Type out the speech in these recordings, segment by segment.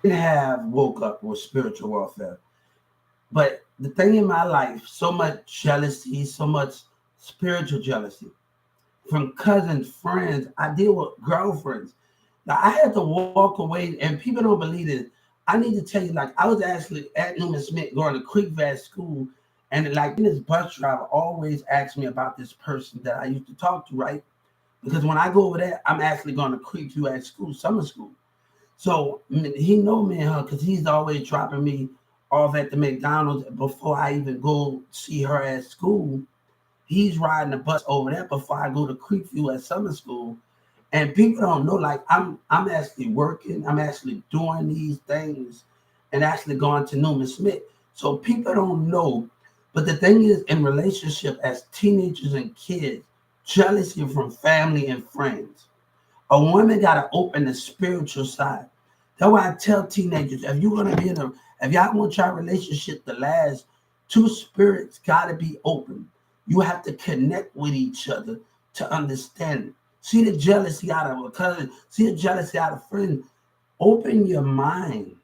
have woke up with spiritual warfare. But the thing in my life, so much jealousy, so much spiritual jealousy from cousins, friends. I deal with girlfriends. Now I had to walk away, and people don't believe it. I need to tell you, like I was actually at Newman Smith going to Creekvast School, and like this bus driver always asked me about this person that I used to talk to, right? Because when I go over there, I'm actually going to Creekview at school, summer school. So he know me and her because he's always dropping me off at the McDonald's before I even go see her at school. He's riding the bus over there before I go to Creekview at summer school. And people don't know, like I'm actually working, I'm actually doing these things and actually going to Newman Smith. So people don't know. But the thing is, in relationship as teenagers and kids, jealousy from family and friends. A woman gotta open the spiritual side. That's why I tell teenagers, if you're gonna be in a if y'all want your relationship to last, two spirits gotta be open. You have to connect with each other to understand it. See the jealousy out of a cousin, see the jealousy out of a friend. Open your mind,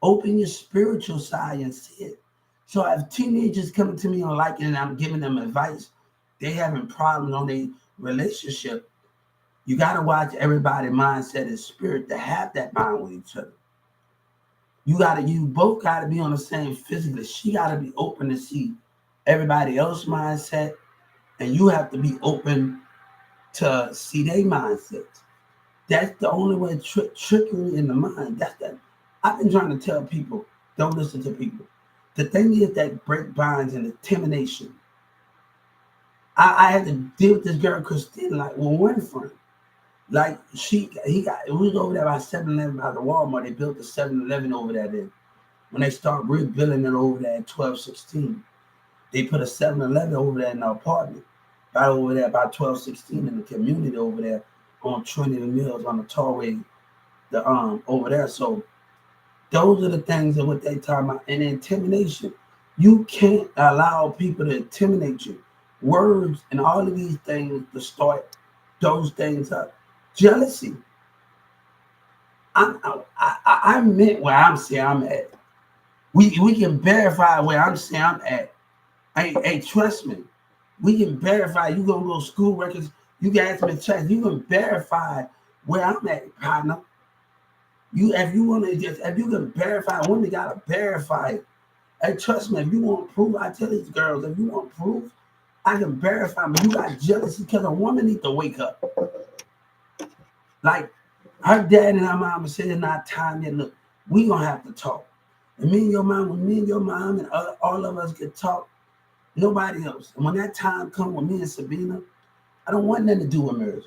open your spiritual side and see it. So if teenagers coming to me on liking and I'm giving them advice, they having problems on their relationship. You got to watch everybody mindset and spirit to have that bond with each other. You both got to be on the same physically. She got to be open to see everybody else's mindset, and you have to be open to see their mindsets. That's the only way trickery in the mind. That's that. I've been trying to tell people, don't listen to people. The thing is that break bonds and intimidation. I had to deal with this girl Christina like with one friend. Like we was over there by 7-Eleven by the Walmart. They built the 7-Eleven over there then. When they start rebuilding it over there at 1216, they put a 7-Eleven over there in the apartment. Right over there by 1216 in the community over there on Trinity Mills on the Tollway, the over there. So those are the things that what they talk about. And intimidation. You can't allow people to intimidate you. Words and all of these things to start those things up. Jealousy. I meant where I'm saying I'm at. We can verify where I'm saying I'm at. Hey, trust me. We can verify. You gonna go school records. You guys been checked. You can verify where I'm at, partner. You if you want to just if you can verify, women gotta verify it. Hey, trust me. If you want proof, I tell these girls, if you want proof, I can verify. But you got jealousy because a woman needs to wake up. Like her dad and her mama said, it's not time yet. Look, we gonna have to talk. And me and your mom, when me and your mom and all of us could talk, nobody else. And when that time come with me and Sabina, I don't want nothing to do with marriage.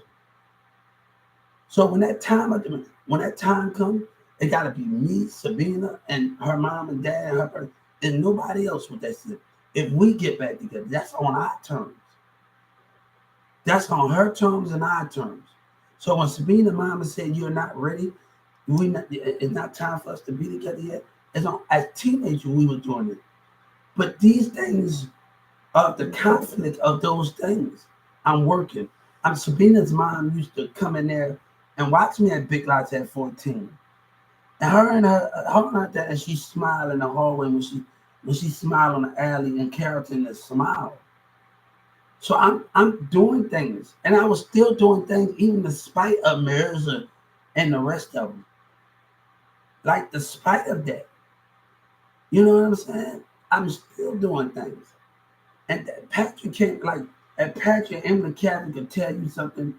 So when that time comes, it gotta be me, Sabina, and her mom and dad, and and nobody else with that shit. If we get back together, that's on our terms. That's on her terms and our terms. So when Sabina mama said you're not ready, it's not time for us to be together yet. It's on as teenagers we were doing it. But these things of the conflict of those things, I'm working. I'm Sabina's mom used to come in there and watch me at Big Lots at 14. And her dad, and she smiled in the hallway when she smiled on the alley in Carrollton and smiled. So I'm doing things, and I was still doing things even despite of Mirza and the rest of them. Like despite of that, you know what I'm saying? I'm still doing things, and Patrick can't like. And Patrick and Emily Catherine can tell you something.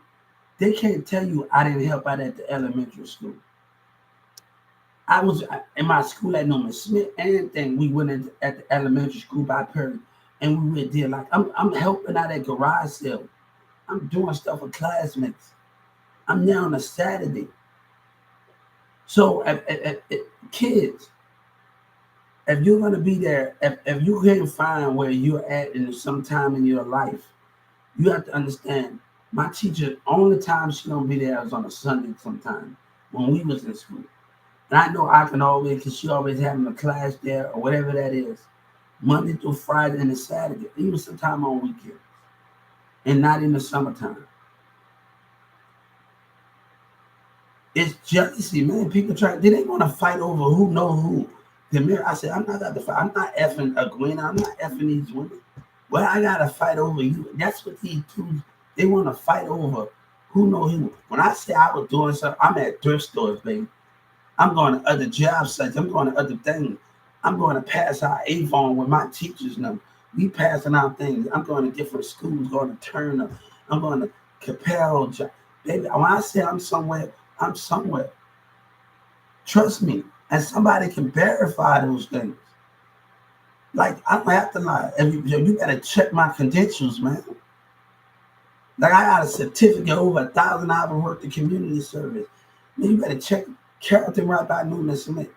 They can't tell you I didn't help out at the elementary school. I was in my school at Norman Smith and thing. We went in at the elementary school by Perry, and we went there like I'm helping out at garage sale. I'm doing stuff with classmates. I'm there on a Saturday. So, kids, if you're gonna be there, if you can't find where you're at in some time in your life, you have to understand. My teacher, only time she gonna be there is on a Sunday sometime when we was in school. And I know I can always, because she always having a class there or whatever that is, Monday through Friday and a Saturday, even sometime on weekends, and not in the summertime. It's jealousy, man. People they want to fight over who know who. I said, I'm not got to fight. I'm not effing Agwena. I'm not effing these women. Well, I gotta fight over you. That's what these two, they want to fight over who know who. When I say I was doing something, I'm at thrift stores, baby. I'm going to other job sites. I'm going to other things. I'm going to pass out Avon with my teachers now. We passing out things. I'm going to different schools, going to Turner. I'm going to Capel. Baby, when I say I'm somewhere, I'm somewhere. Trust me. And somebody can verify those things. Like, I don't have to lie. You got to check my credentials, man. Like, I got a certificate over 1,000 hours worth of community service. Man, you better check Carrollton right by Newman Smith.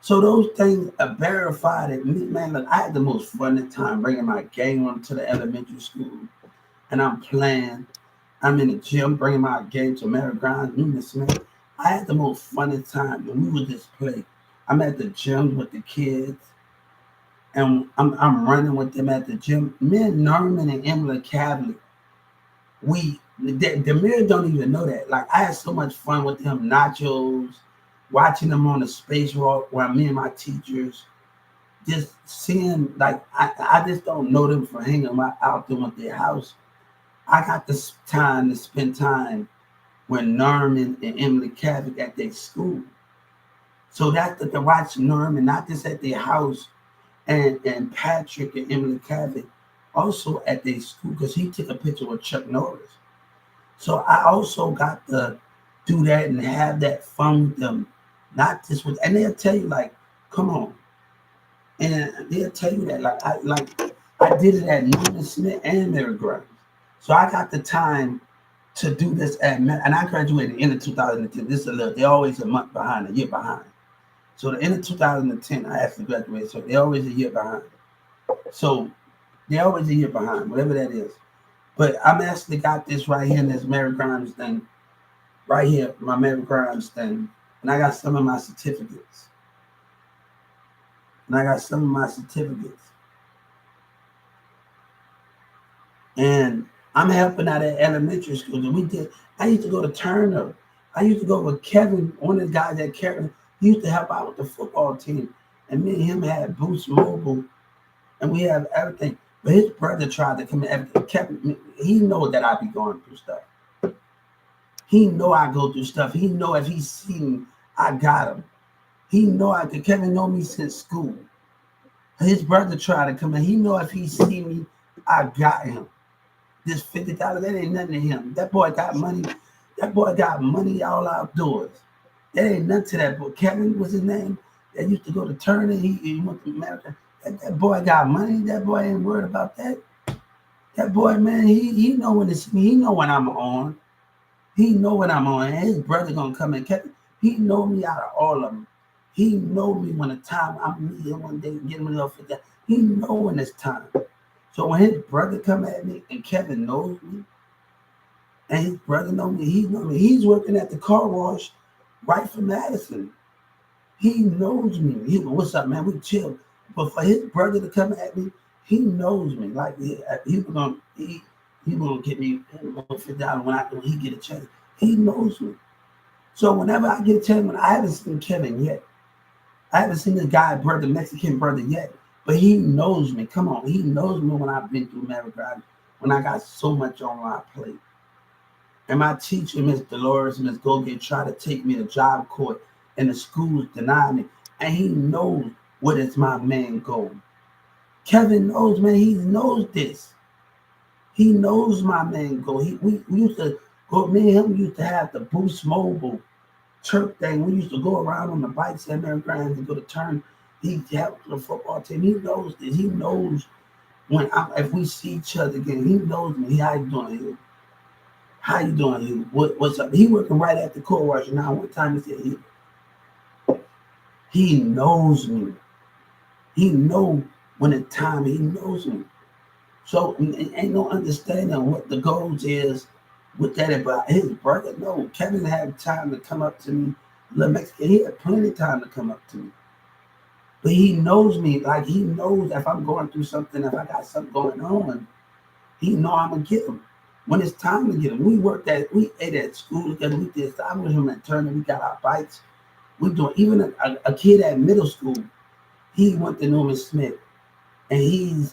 So those things are verified at me, man. Look, I had the most fun time bringing my game on to the elementary school. And I'm playing. I'm in the gym bringing my game to Mary Grimes, Newman Smith. I had the most funnest time when we would just play. I'm at the gym with the kids. And I'm running with them at the gym. Me and Norman and Emily Cavley, the mirror don't even know that. Like, I had so much fun with them, nachos, watching them on the space walk where me and my teachers, just seeing, like, I just don't know them for hanging out there at their house. I got this time to spend time with Norman and Emily Cavley at their school. So that's to watch Norman, not just at their house, and Patrick and Emily Cavett also at their school, because he took a picture with Chuck Norris. So I also got to do that and have that fun with them, not just with, and they'll tell you, like, come on. And they'll tell you that, I did it at Newman Smith and Mary Grimes. So I got the time to do this and I graduated in the 2010. This is a little, they're always a month behind, a year behind. So the end of 2010, I actually graduated. So they're always a year behind. So they're always a year behind, whatever that is. But I'm actually got this right here in this Mary Grimes thing. Right here, my Mary Grimes thing. And I got some of my certificates. And I'm helping out at elementary school. I used to go to Turner. I used to go with Kevin, one of the guys at Kevin. He used to help out with the football team. And me and him had Boost Mobile. And we have everything. But his brother tried to come in. Kevin, he know that I be going through stuff. He know I go through stuff. He know if he see me, I got him. He know I could. Kevin know me since school. His brother tried to come in. He know if he see me, I got him. This $50, that ain't nothing to him. That boy got money. That boy got money all outdoors. That ain't nothing to that boy. Kevin was his name. That used to go to Turner. He went to America. That boy got money. That boy ain't worried about that. That boy, man, he know when it's me. He know when I'm on. He know when I'm on. And his brother gonna come in. Kevin, he know me out of all of them. He know me when the time I'm here one day getting me off of that. He know when it's time. So when his brother come at me, and Kevin knows me, and his brother know me, he know me. He's working at the car wash right from Madison. He knows me. He go, what's up, man? We chill. But for his brother to come at me, he knows me. Like he gonna get me $50 when he get a chance. He knows me. So whenever I get a chance, when I haven't seen Kevin yet, I haven't seen the guy brother, Mexican brother yet, but he knows me. Come on, he knows me when I've been through America, when I got so much on my plate. And my teacher, Miss Dolores, Miss Goget, tried to take me to job court, and the schools denied me. And he knows what is my main goal. Kevin knows, man. He knows this. He knows my main goal. We used to go. Me and him used to have the Boost Mobile chirp thing. We used to go around on the bikes at Mary Grimes and go to turn. He helped the football team. He knows this. He knows if we see each other again. He knows me. How you doing here? How you doing here? What's up? He working right at the car wash now. One time he said he knows me. He know when it's time. He knows me. So ain't no understanding what the goals is with that about his brother. No, Kevin had time to come up to me. Little Mexican, he had plenty of time to come up to me. But he knows me. Like, he knows if I'm going through something, if I got something going on, he know I'm gonna get him. When it's time to get him, we ate at school together. We did. I was him at Turner. We got our bikes. We doing even a kid at middle school. He went to Norman Smith, and he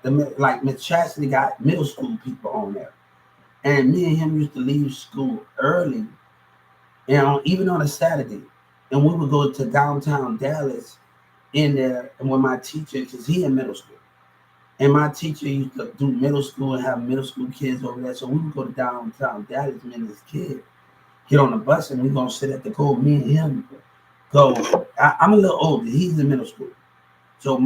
like Miss Chastity got middle school people on there, and me and him used to leave school early, and even on a Saturday, and we would go to downtown Dallas in there, and with my teacher, because he in middle school. And my teacher used to do middle school and have middle school kids over there. So we would go to downtown Dallas, me and this kid, get on the bus, and we're going to sit at the goal. Me and him go. I'm a little older. He's in middle school. So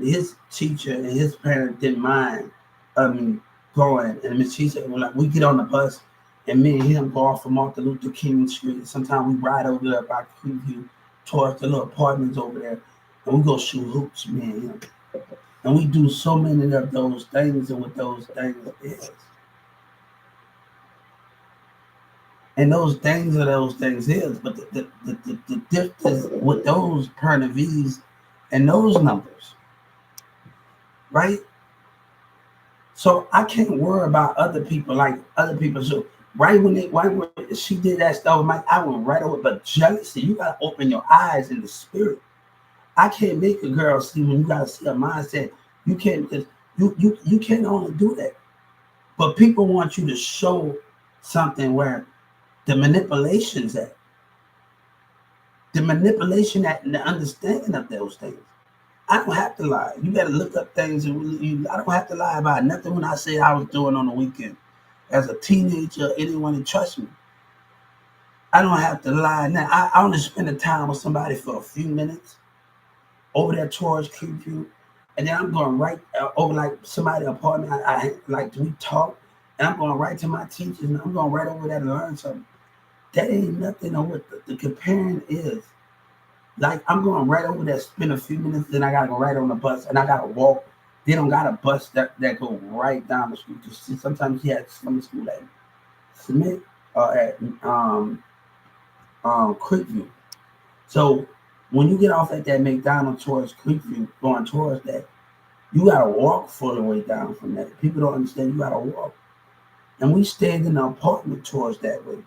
his teacher and his parents didn't mind going. And Miss She said, well, we get on the bus, and me and him go off from Martin Luther King Street. Sometimes we ride over there by Creekview towards the little apartments over there, and we go shoot hoops, me and him. And we do so many of those things, and what those things is. And those things are those things is. But the difference with those Pernavies and those numbers, right? So I can't worry about other people like other people. So when she did that stuff, I went right over. But jealousy, you gotta open your eyes in the spirit. I can't make a girl see when you gotta see a mindset. You can't because you can't only do that. But people want you to show something where the manipulation's at. The manipulation at and the understanding of those things. I don't have to lie. You better look up things and I don't have to lie about nothing when I say I was doing on the weekend. As a teenager, anyone that trusts me. I don't have to lie. Now I only spend the time with somebody for a few minutes over there towards Creekview, and then I'm going right over like somebody's apartment. I like we talk, and I'm going right to my teachers, and I'm going right over there to learn something. That ain't nothing on what the comparing is. Like I'm going right over there, spend a few minutes, then I gotta go right on the bus, and I gotta walk. They don't got a bus that go right down the street. Sometimes he had some school at Smith or at Creekview. So when you get off at that McDonald's towards Creekview, going towards that, you gotta walk full the way down from that. People don't understand you gotta walk. And we stayed in an apartment towards that way,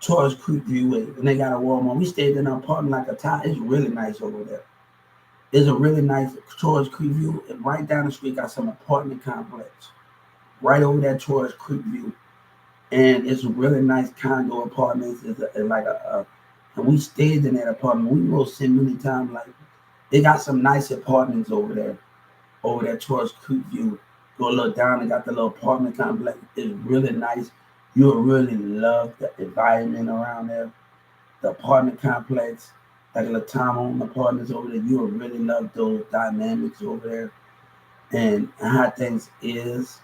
towards Creekview way, and they got a Walmart. We stayed in an apartment like a town. It's really nice over there. It's a really nice towards Creekview, and right down the street got some apartment complex. Right over there towards Creekview, and it's a really nice condo apartments. It's like and we stayed in that apartment. We will see many times. Like they got some nice apartments over there towards Creekview. Go a little down and got the little apartment complex. It's really nice. You'll really love the environment around there. The apartment complex, like a little townhome apartments over there. You'll really love those dynamics over there and how things is.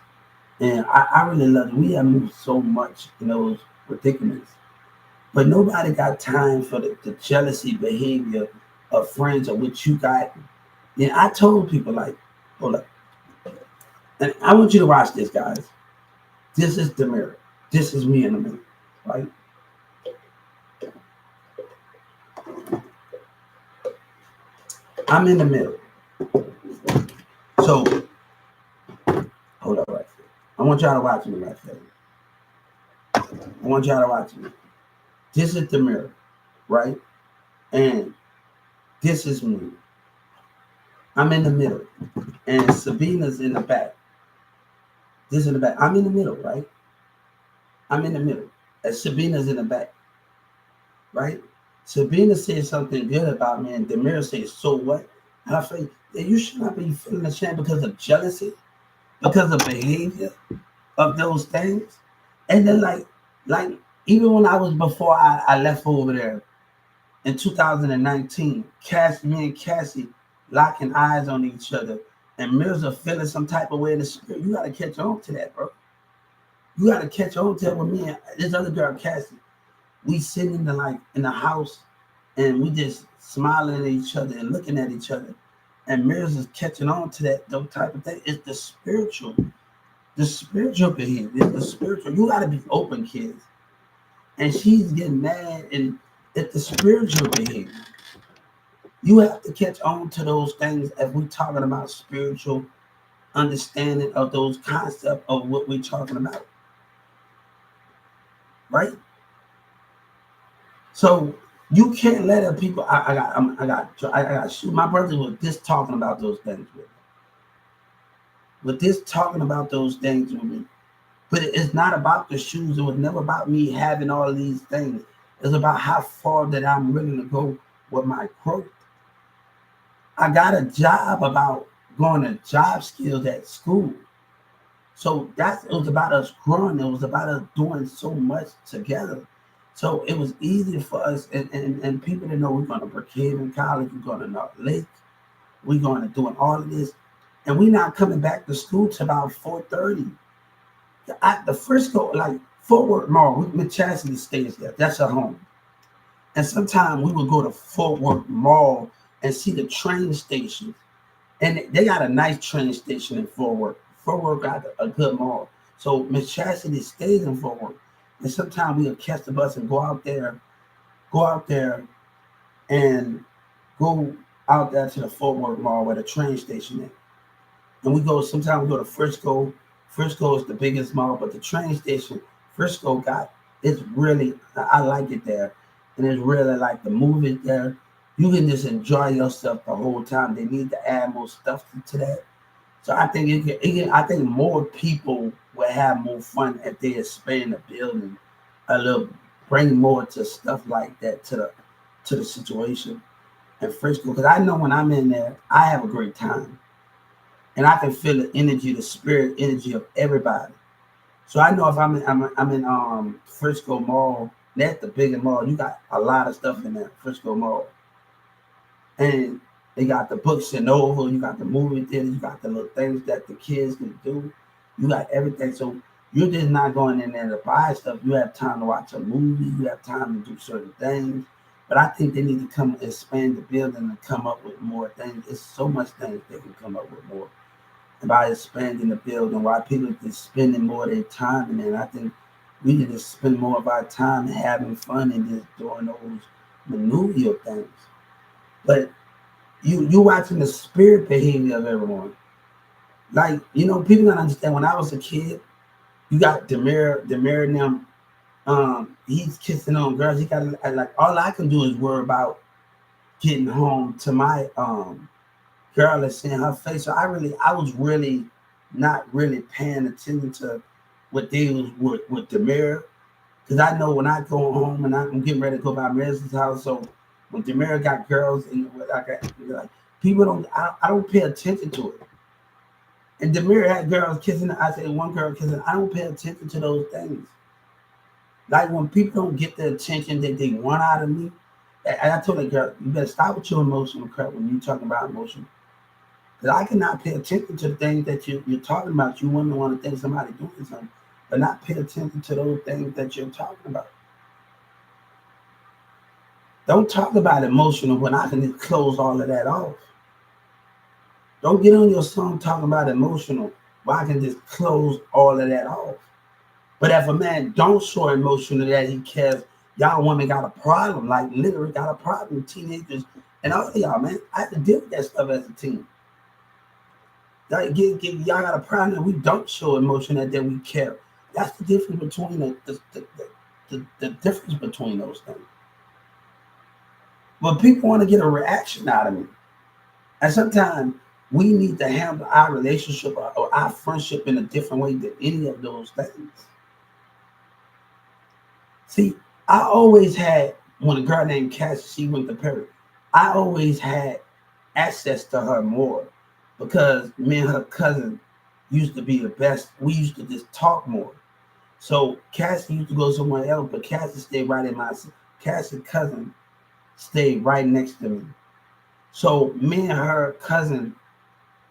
And I really love it. We have moved so much in those predicaments. But nobody got time for the jealousy behavior of friends or what you got. And I told people, like, hold up. And I want you to watch this, guys. This is the mirror. This is me in the mirror, right? I'm in the middle. So, hold up right there. I want y'all to watch me right there. I want y'all to watch me. This is the mirror, right? And this is me. I'm in the middle. And Sabina's in the back. This is in the back. I'm in the middle, right? I'm in the middle. And Sabina's in the back. Right? Sabina said something good about me, and Demira says, so what? And I feel you should not be feeling ashamed because of jealousy, because of behavior of those things. And then like even when I was before I left over there in 2019, me and Cassie locking eyes on each other, and Mirza feeling some type of way in the spirit. You gotta catch on to that, bro. You gotta catch on to it with me and this other girl, Cassie. We sitting in the house, and we just smiling at each other and looking at each other. And Mirza's catching on to that those type of thing. It's the spiritual behavior. It's the spiritual. You gotta be open, kids. And she's getting mad, and it's the spiritual behavior. You have to catch on to those things as we talking about spiritual understanding of those concepts of what we're talking about, right? So you can't let a people. I got shoot. My brother was just talking about those things with me. With this talking about those things with me. But it's not about the shoes. It was never about me having all these things. It's about how far that I'm willing to go with my growth. I got a job about going to job skills at school. So it was about us growing. It was about us doing so much together. So it was easy for us and people to know we're going to Brookhaven College, we're going to North Lake, we're going to doing all of this. And we're not coming back to school till about 4:30. The first go, like Fort Worth Mall, Miss Chastity stays there. That's her home. And sometimes we would go to Fort Worth Mall and see the train stations. And they got a nice train station in Fort Worth. Fort Worth got a good mall. So Miss Chastity stays in Fort Worth. And sometimes we would catch the bus and go out there and go out there to the Fort Worth Mall where the train station is. And sometimes we go to Frisco. Frisco is the biggest mall, but the train station, Frisco it's really, I like it there. And it's really like the movies there. You can just enjoy yourself the whole time. They need to add more stuff to that. So I think I think more people will have more fun if they expand the building a little, bring more to stuff like that to the situation in Frisco. Because I know when I'm in there, I have a great time. And I can feel the energy, the spirit energy of everybody. So I know if I'm in Frisco Mall, that's the biggest mall. You got a lot of stuff in there, Frisco Mall. And they got the books and over, you got the movie theater, you got the little things that the kids can do. You got everything. So you're just not going in there to buy stuff. You have time to watch a movie, you have time to do certain things. But I think they need to come expand the building and come up with more things. There's so much things they can come up with more. And by expanding the building, why people are spending more of their time in it. I think we need to spend more of our time having fun and just doing those maneuver things. But you watching the spirit behavior of everyone. Like, people don't understand. When I was a kid, you got Demir and them. He's kissing on girls. He got like all I can do is worry about getting home to my girl and seeing her face. So I was really not really paying attention to what they was with Demir. Because I know when I go home and I'm getting ready to go by Maris's house, so when Demir got girls and like people I don't pay attention to it. And Demir had girls kissing. I said one girl kissing. I don't pay attention to those things. Like when people don't get the attention that they want out of me, and I told that girl, you better stop with your emotional crap when you're talking about emotion. Because I cannot pay attention to the things that you're talking about. You wouldn't want to think somebody doing something, but not pay attention to those things that you're talking about. Don't talk about emotional when I can just close all of that off. Don't get on your song talking about emotional when I can just close all of that off. But if a man don't show emotional that he cares, y'all women got a problem, like literally got a problem, teenagers and all of y'all, man. I had to deal with that stuff as a teen. Like, y'all got a problem that we don't show emotion that we care. That's the difference between the difference between those things. But people want to get a reaction out of me. And sometimes we need to handle our relationship or our friendship in a different way than any of those things. See, I always had, when a girl named Cassie, she went to Perry, I always had access to her more because me and her cousin used to be the best. We used to just talk more. So Cassie used to go somewhere else, but Cassie's cousin stayed right next to me. So me and her cousin,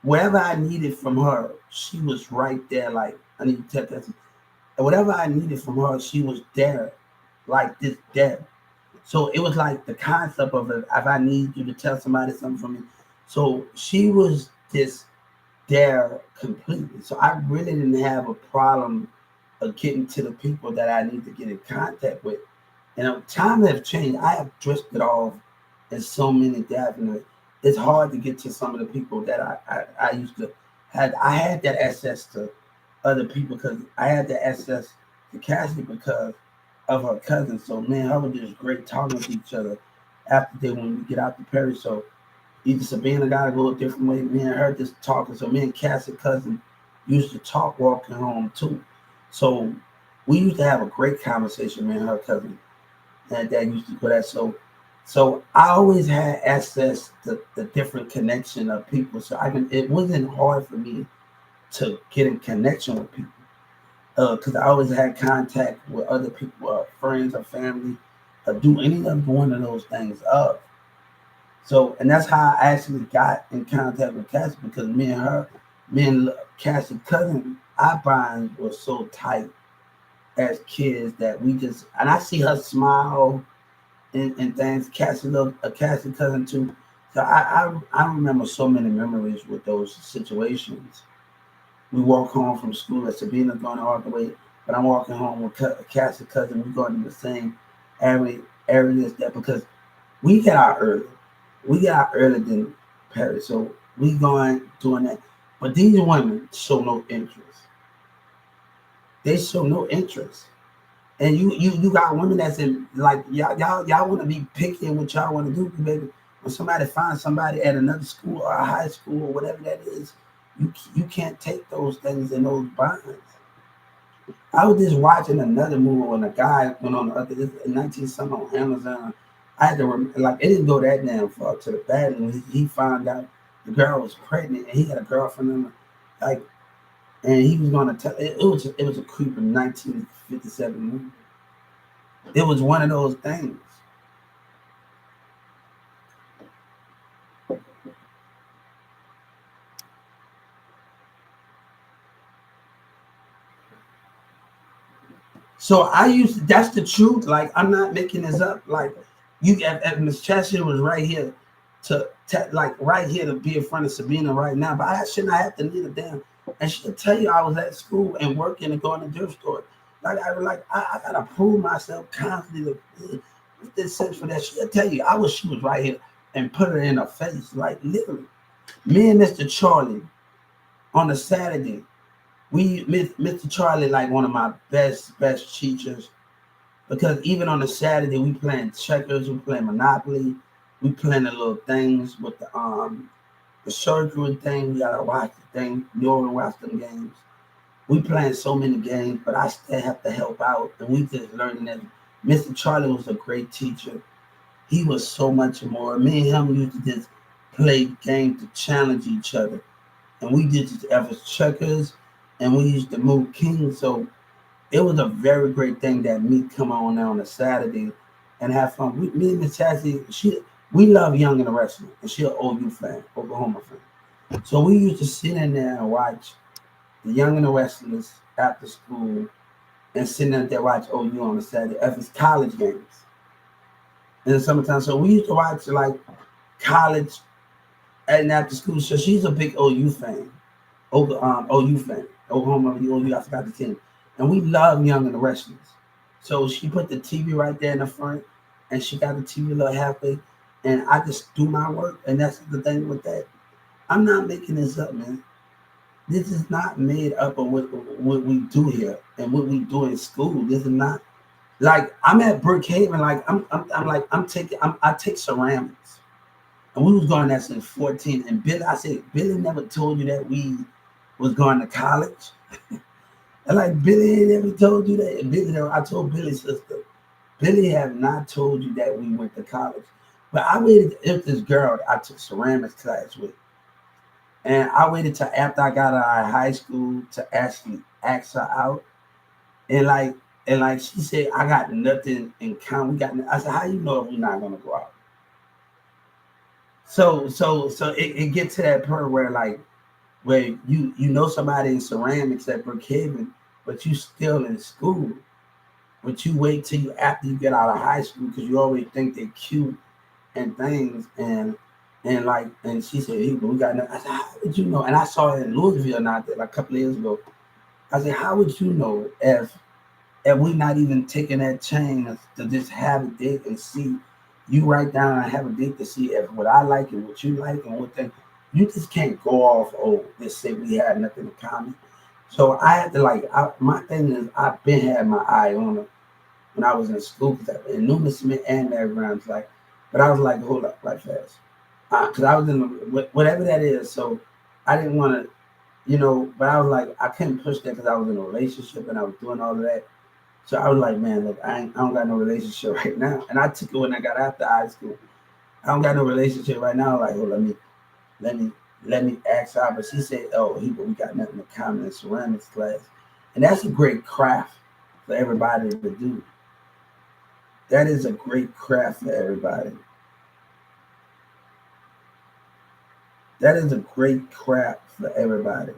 whatever I needed from her, she was right there. Like, I need to tell that. And whatever I needed from her, she was there, like this there. So it was like the concept of it, if I need you to tell somebody something from me. So she was just there completely. So I really didn't have a problem of getting to the people that I need to get in contact with. And time has changed. I have drifted off in so many definitely. It's hard to get to some of the people that I used to I had that access to other people because I had the access to Cassie because of her cousin. So me and her were just great talking to each other after they when we get out the Perry. So either Sabina got to go a different way. Me and her just talking. So me and Cassie cousin used to talk walking home too. So we used to have a great conversation, me and her cousin. And that used to go that. So I always had access to the different connection of people. So it wasn't hard for me to get in connection with people. Because I always had contact with other people, friends or family, or do any of one of those things up. So, and that's how I actually got in contact with Cassie because me and Cassie's cousin, our bonds were so tight as kids that we just, and I see her smile and things. Cassie cousin too. So I remember so many memories with those situations. We walk home from school at Sabina going all the way, but I'm walking home with Cassie's cousin. We going to the same areas that because we get out early. We got out earlier than Paris, so we going doing that. But these women show no interest. They show no interest. And you got women that's in like y'all want to be picky in what y'all want to do, baby. When somebody finds somebody at another school or a high school or whatever that is, you can't take those things in those bonds. I was just watching another movie when a guy went on the other 19 something on Amazon. I had to like it didn't go that damn far to the bad when he found out the girl was pregnant and he had a girlfriend and like and he was gonna tell it was a creepy 1957 movie. It was one of those things. So I used that's the truth. Like I'm not making this up. Like you if Miss Cheshire was right here like right here to be in front of Sabina right now, but I should not have to need a damn. And she'll tell you I was at school and working and going to thrift store. I gotta prove myself constantly to this sense for that. She'll tell you I wish she was right here and put her in her face. Like literally. Me and Mr. Charlie on a Saturday, Mr. Charlie like one of my best teachers because even on a Saturday we playing checkers, we playing Monopoly, we playing the little things with the surgery thing. We gotta watch the thing. You already watch them games. We playing so many games, but I still have to help out, and we just learning that Mr. Charlie was a great teacher. He was so much more. Me and him used to just play games to challenge each other, and we did just efforts checkers, and we used to move kings. So it was a very great thing that me come on a Saturday and have fun. Me and Miss Chassie, we love Young and the Wrestling, and she an OU fan, Oklahoma fan. So we used to sit in there and watch the Young and the Wrestlers after school and sitting out there watch OU on a Saturday if it's college games in the summertime. So we used to watch like college and after school. So she's a big OU fan, OU fan, Oklahoma OU. I forgot the team, and we love Young and the Wrestlers. So she put the TV right there in the front, and she got the TV a little halfway, and I just do my work, and that's the thing with that. I'm not making this up, man. This is not made up of what we do here and what we do in school. This is not like I'm at Brookhaven. Like I'm like I take ceramics, and we was going there since 14. And Billy, I said Billy never told you that we was going to college. And like Billy ain't ever told you that. And Billy, I told Billy's sister, Billy have not told you that we went to college. But I waited. It was this girl I took ceramics class with. And I waited till after I got out of high school to actually ask her out. And like she said, I got nothing in common. I said, how you know if we're not gonna go out? So it gets to that point where like where you know somebody in ceramics at Brookhaven, but you still in school. But you wait till you after you get out of high school because you always think they're cute and things and she said, hey, we got nothing. I said, how would you know? And I saw it in Louisville not there, like a couple of years ago. I said, how would you know if we not even taking that chance to just have a date and see you write down and have a date to see if what I like and what you like and what thing. You just can't go off, oh, let's say we had nothing in common. So I had to my thing is I've been had my eye on her when I was in school, because in Newman Smith and Mary Brown's, but I was like, hold up, right fast. Because I was in whatever that is. So I didn't want to, but I was like, I couldn't push that because I was in a relationship and I was doing all of that. So I was like, man, look, I don't got no relationship right now. And I took it when I got after high school. I don't got no relationship right now. Like, oh, let me, let me ask her. But she said, oh, we got nothing in common in ceramics class. And that's a great craft for everybody to do. That is a great craft for everybody. That is a great craft for everybody.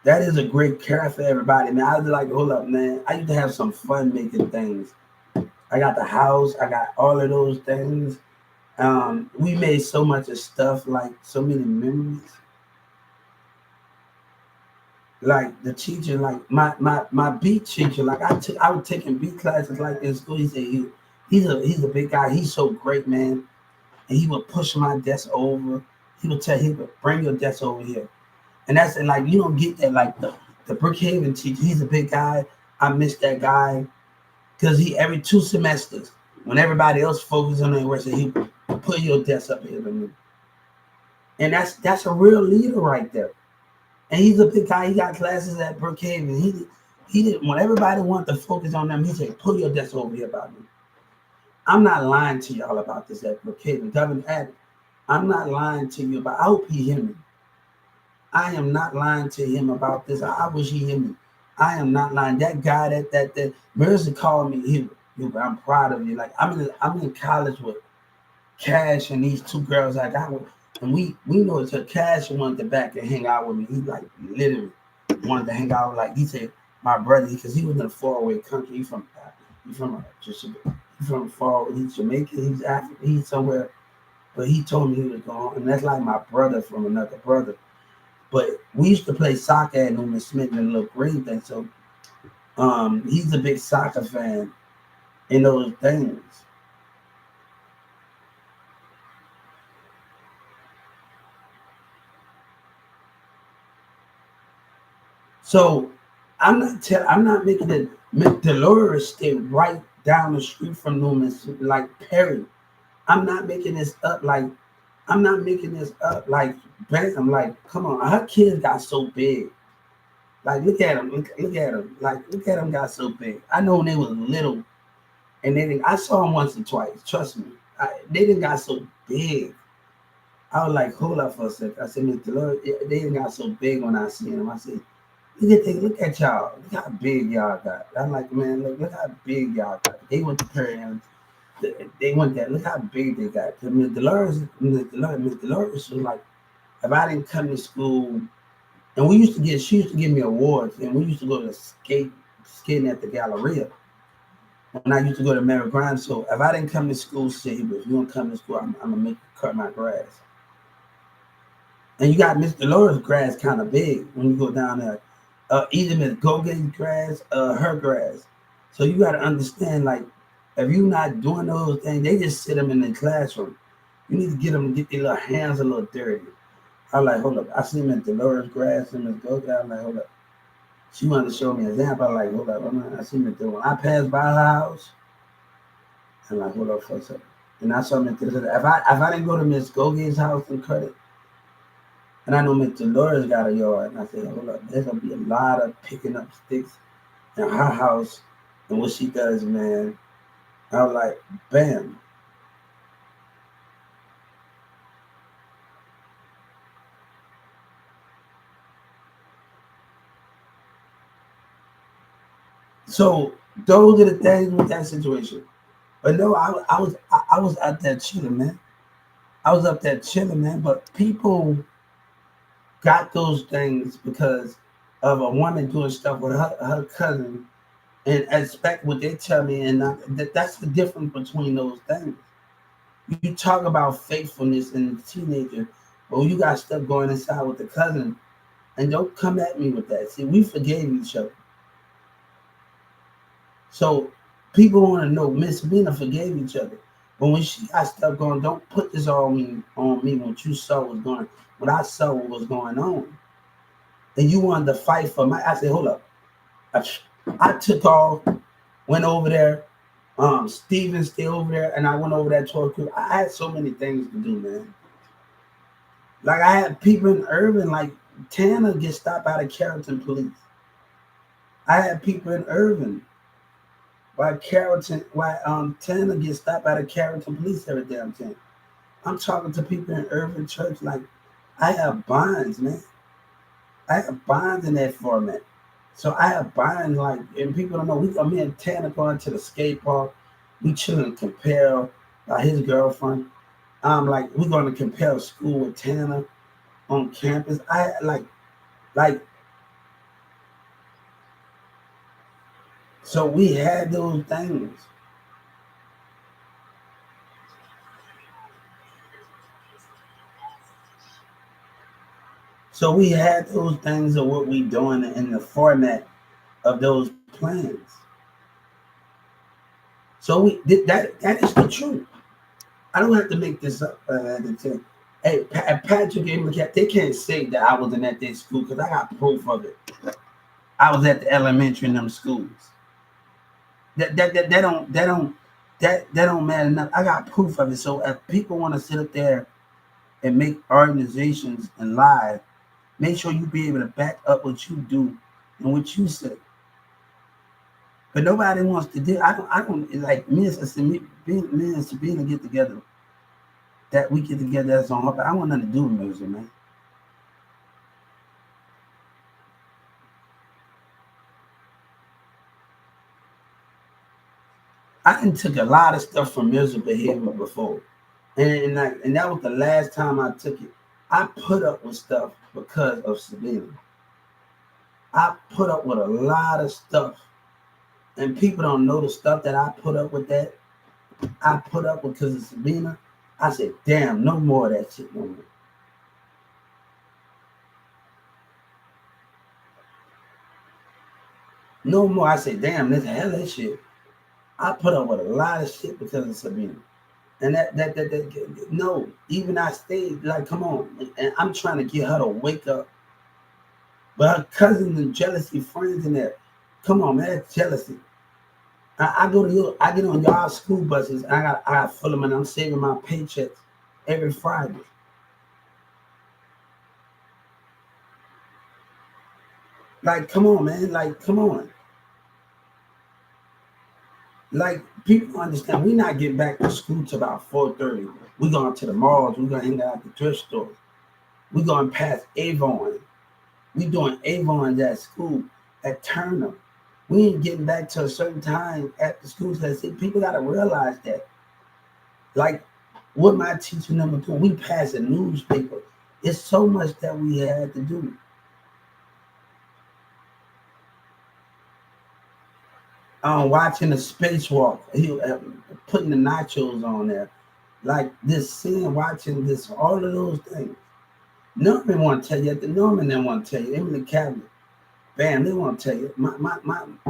That is a great craft for everybody, man. I was like, hold up, man. I used to have some fun making things. I got the house. I got all of those things. We made so much of stuff, like so many memories. Like the teacher, like my beat teacher, like I was taking beat classes like in school. He said he's a big guy. He's so great, man. And he would push my desk over. He would bring your desk over here. And that's and like you don't get that like the Brookhaven teacher. He's a big guy. I miss that guy because he every 2 semesters when everybody else focuses on their work, so he put your desk up here to me. And that's a real leader right there. And he's a big guy. He got classes at Brookhaven. He didn't when everybody wanted to focus on them. He said, "Pull your desk over here about me." I'm not lying to y'all about this at Brookhaven. Governor Adams, I'm not lying to you about. I hope he hear me. I am not lying to him about this. I wish he hear me. I am not lying. That guy that Mercy called me. I'm proud of you. Like I'm in college with Cash and these two girls I got with, and we know it's her. Cash wanted to back and hang out with me. He like literally wanted to hang out. Like he said, my brother, because he was in a faraway country. He's from far. He's Jamaican. He's African. He's somewhere. But he told me he was gone, and that's like my brother from another brother. But we used to play soccer at Newman Smith and little green thing. So he's a big soccer fan in those things. So I'm not making it. Dolores stay right down the street from Newman, like Perry. I'm not making this up. I'm not making this up. Like Bam, like come on, her kids got so big. Like look at them, look at them. Like look at them got so big. I know when they was little, and they didn't, I saw them once or twice. Trust me, they didn't got so big. I was like, hold up for a second. I said, Miss Dolores, they didn't got so big when I seen them. I said. Look at y'all. Look how big y'all got. I'm like, man, look how big y'all got. They went to Perry and they went there. Look how big they got. Miss Dolores was like, if I didn't come to school, and she used to give me awards, and we used to go to skating at the Galleria. When I used to go to Mary Grimes, so if I didn't come to school, she said, if you don't come to school, I'm gonna make you cut my grass. And you got Miss Dolores' grass kind of big when you go down there. Either Miss Goga's grass, her grass. So you got to understand, like, if you're not doing those things, they just sit them in the classroom. You need to get them to get their little hands a little dirty. I'm like, hold up. I see Miss Dolores' grass and Miss Goga. I'm like, hold up. She wanted to show me an example. I'm like, hold up. I see Miss Dolores. When I passed by her house, I'm like, hold up for a second. And I saw Miss Dolores. If I didn't go to Miss Goga's house and cut it, and I know Miss Dolores got a yard. And I said, hold up, there's going to be a lot of picking up sticks in her house and what she does, man. I was like, bam. So those are the things with that situation. But no, I was out there chilling, man. I was up there chilling, man. But people got those things because of a woman doing stuff with her cousin and expect what they tell me, and that's the difference between those things. You talk about faithfulness in the teenager, but when you got stuff going inside with the cousin, and don't come at me with that. See, we forgave each other. So people want to know Miss Mina forgave each other. But when she got stuff going, don't put this on me when you saw what was going when I saw what was going on. And you wanted to fight for my I said, hold up. I, I took off, went over there. Steven still over there, and I went over there to a I had so many things to do, man. Like I had people in Irving, like Tanner get stopped by the Carrollton police. I had people in Irving why Tanner gets stopped by the Carrollton police every damn time. I'm talking to people in Irving Church like I have bonds, man. I have bonds in that format. So I have bonds like, and people don't know. Me and Tanner going to the skate park. We chilling compare his girlfriend. Like we're going to compare school with Tanner on campus. I like so we had those things. So we had those things of what we doing in the format of those plans. So that is the truth. I don't have to make this up. Hey, Patrick and McCat, they can't say that I wasn't at their school because I got proof of it. I was at the elementary in them schools. That don't matter enough. I got proof of it. So if people want to sit up there and make organizations and lie, make sure you be able to back up what you do and what you say. But nobody wants to do. I don't like me and Sabina get together. That we get together as on her. But I want nothing to do with music, man. I done took a lot of stuff from music behavior before, and that was the last time I took it. I put up with stuff because of Sabina. I put up with a lot of stuff, and people don't know the stuff that I put up with. That I put up with because of Sabina. I said, "Damn, no more of that shit no more." No more. I said, "Damn, this hell of shit." I put up with a lot of shit because of Sabina. And no, even I stayed like, come on, and I'm trying to get her to wake up. But her cousins and jealousy friends in there, come on, man, that's jealousy. I go to I get on y'all school buses, and I got full of money. I'm saving my paychecks every Friday. Like, come on, man, like, come on. Like people understand, we not getting back to school till about 4:30. We going to the malls. We gonna hang out at the thrift stores. We going past Avon. We doing Avon's at school at Turner. We ain't getting back to a certain time at the schools. That see, people got to realize that. Like, what my teacher number two, we pass a newspaper. It's so much that we had to do. Watching the spacewalk, he putting the nachos on there, like this scene, watching this, all of those things. Norman want to tell you. The Norman didn't want to tell you. Them in the cabinet, bam, they want to tell you. My,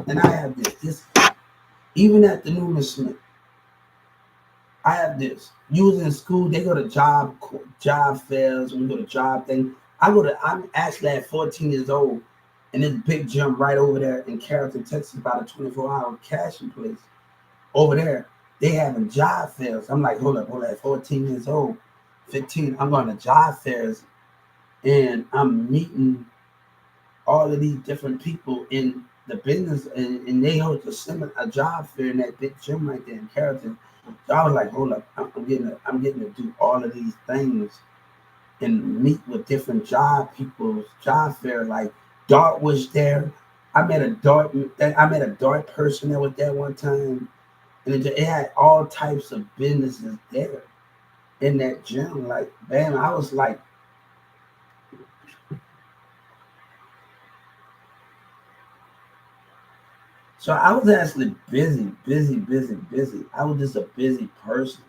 and I have this. Even at the Newman Smith, I have this. Using in school, they go to job fairs. We go to job thing. I'm actually at 14 years old, and this big jump right over there in Carrollton, Texas, about a 24-hour cashing place. Over there, they having job fairs. I'm like, hold up, at 14 years old, 15, I'm going to job fairs, and I'm meeting all of these different people in the business, and they hold a job fair in that big gym right there in Carrollton. So I was like, hold up, I'm getting to do all of these things and meet with different job people's job fair. Like Dart was there. I met a Dart person that was there one time, and it had all types of businesses there in that gym. Like, man, I was like, so I was actually busy, busy, busy, busy. I was just a busy person.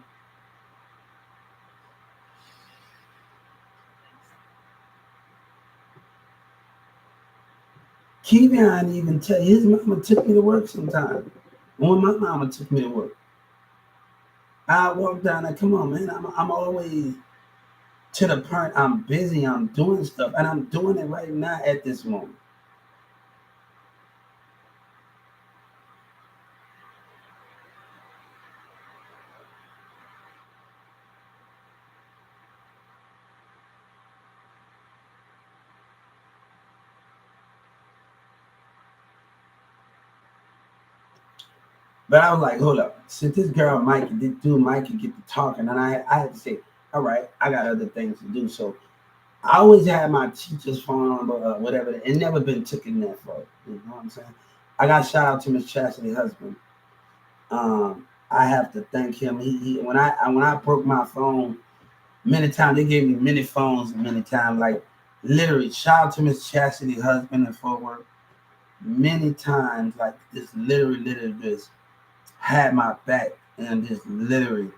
Kevion even tell you, his mama took me to work sometime. When my mama took me to work, I walked down there. Come on, man. I'm always to the point. I'm busy. I'm doing stuff, and I'm doing it right now at this moment. But I was like, hold up. Since this girl Mikey, this dude Mikey get to talking, and I had to say, all right, I got other things to do. So I always had my teacher's phone number, whatever. It never been taken that far. You know what I'm saying? I got shout out to Miss Chastity's husband. I have to thank him. He when I broke my phone many times, they gave me many phones many times. Like literally, shout out to Miss Chastity's husband and forward many times. Like this literally just had my back and just literally.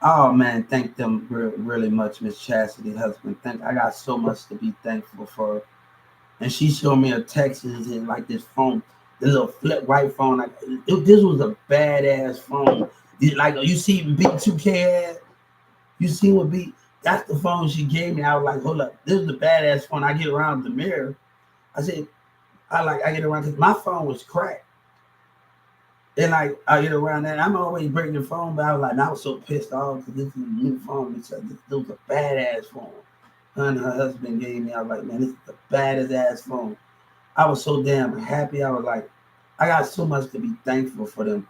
Oh man, thank them really much, Miss Chastity husband. Thank I got so much to be thankful for. And she showed me a text and like this phone, the little flip white phone. Like this was a badass phone. Like you see B2K ad, you see what B that's the phone she gave me. I was like, hold up, this is the badass phone. I get around the mirror. I said, I get around because my phone was cracked. And like I get around that, I'm always breaking the phone, but I was like, I was so pissed off because this is a new phone. It's like, this was a badass phone. Her and her husband gave me. I was like, man, this is the baddest ass phone. I was so damn happy. I was like, I got so much to be thankful for them.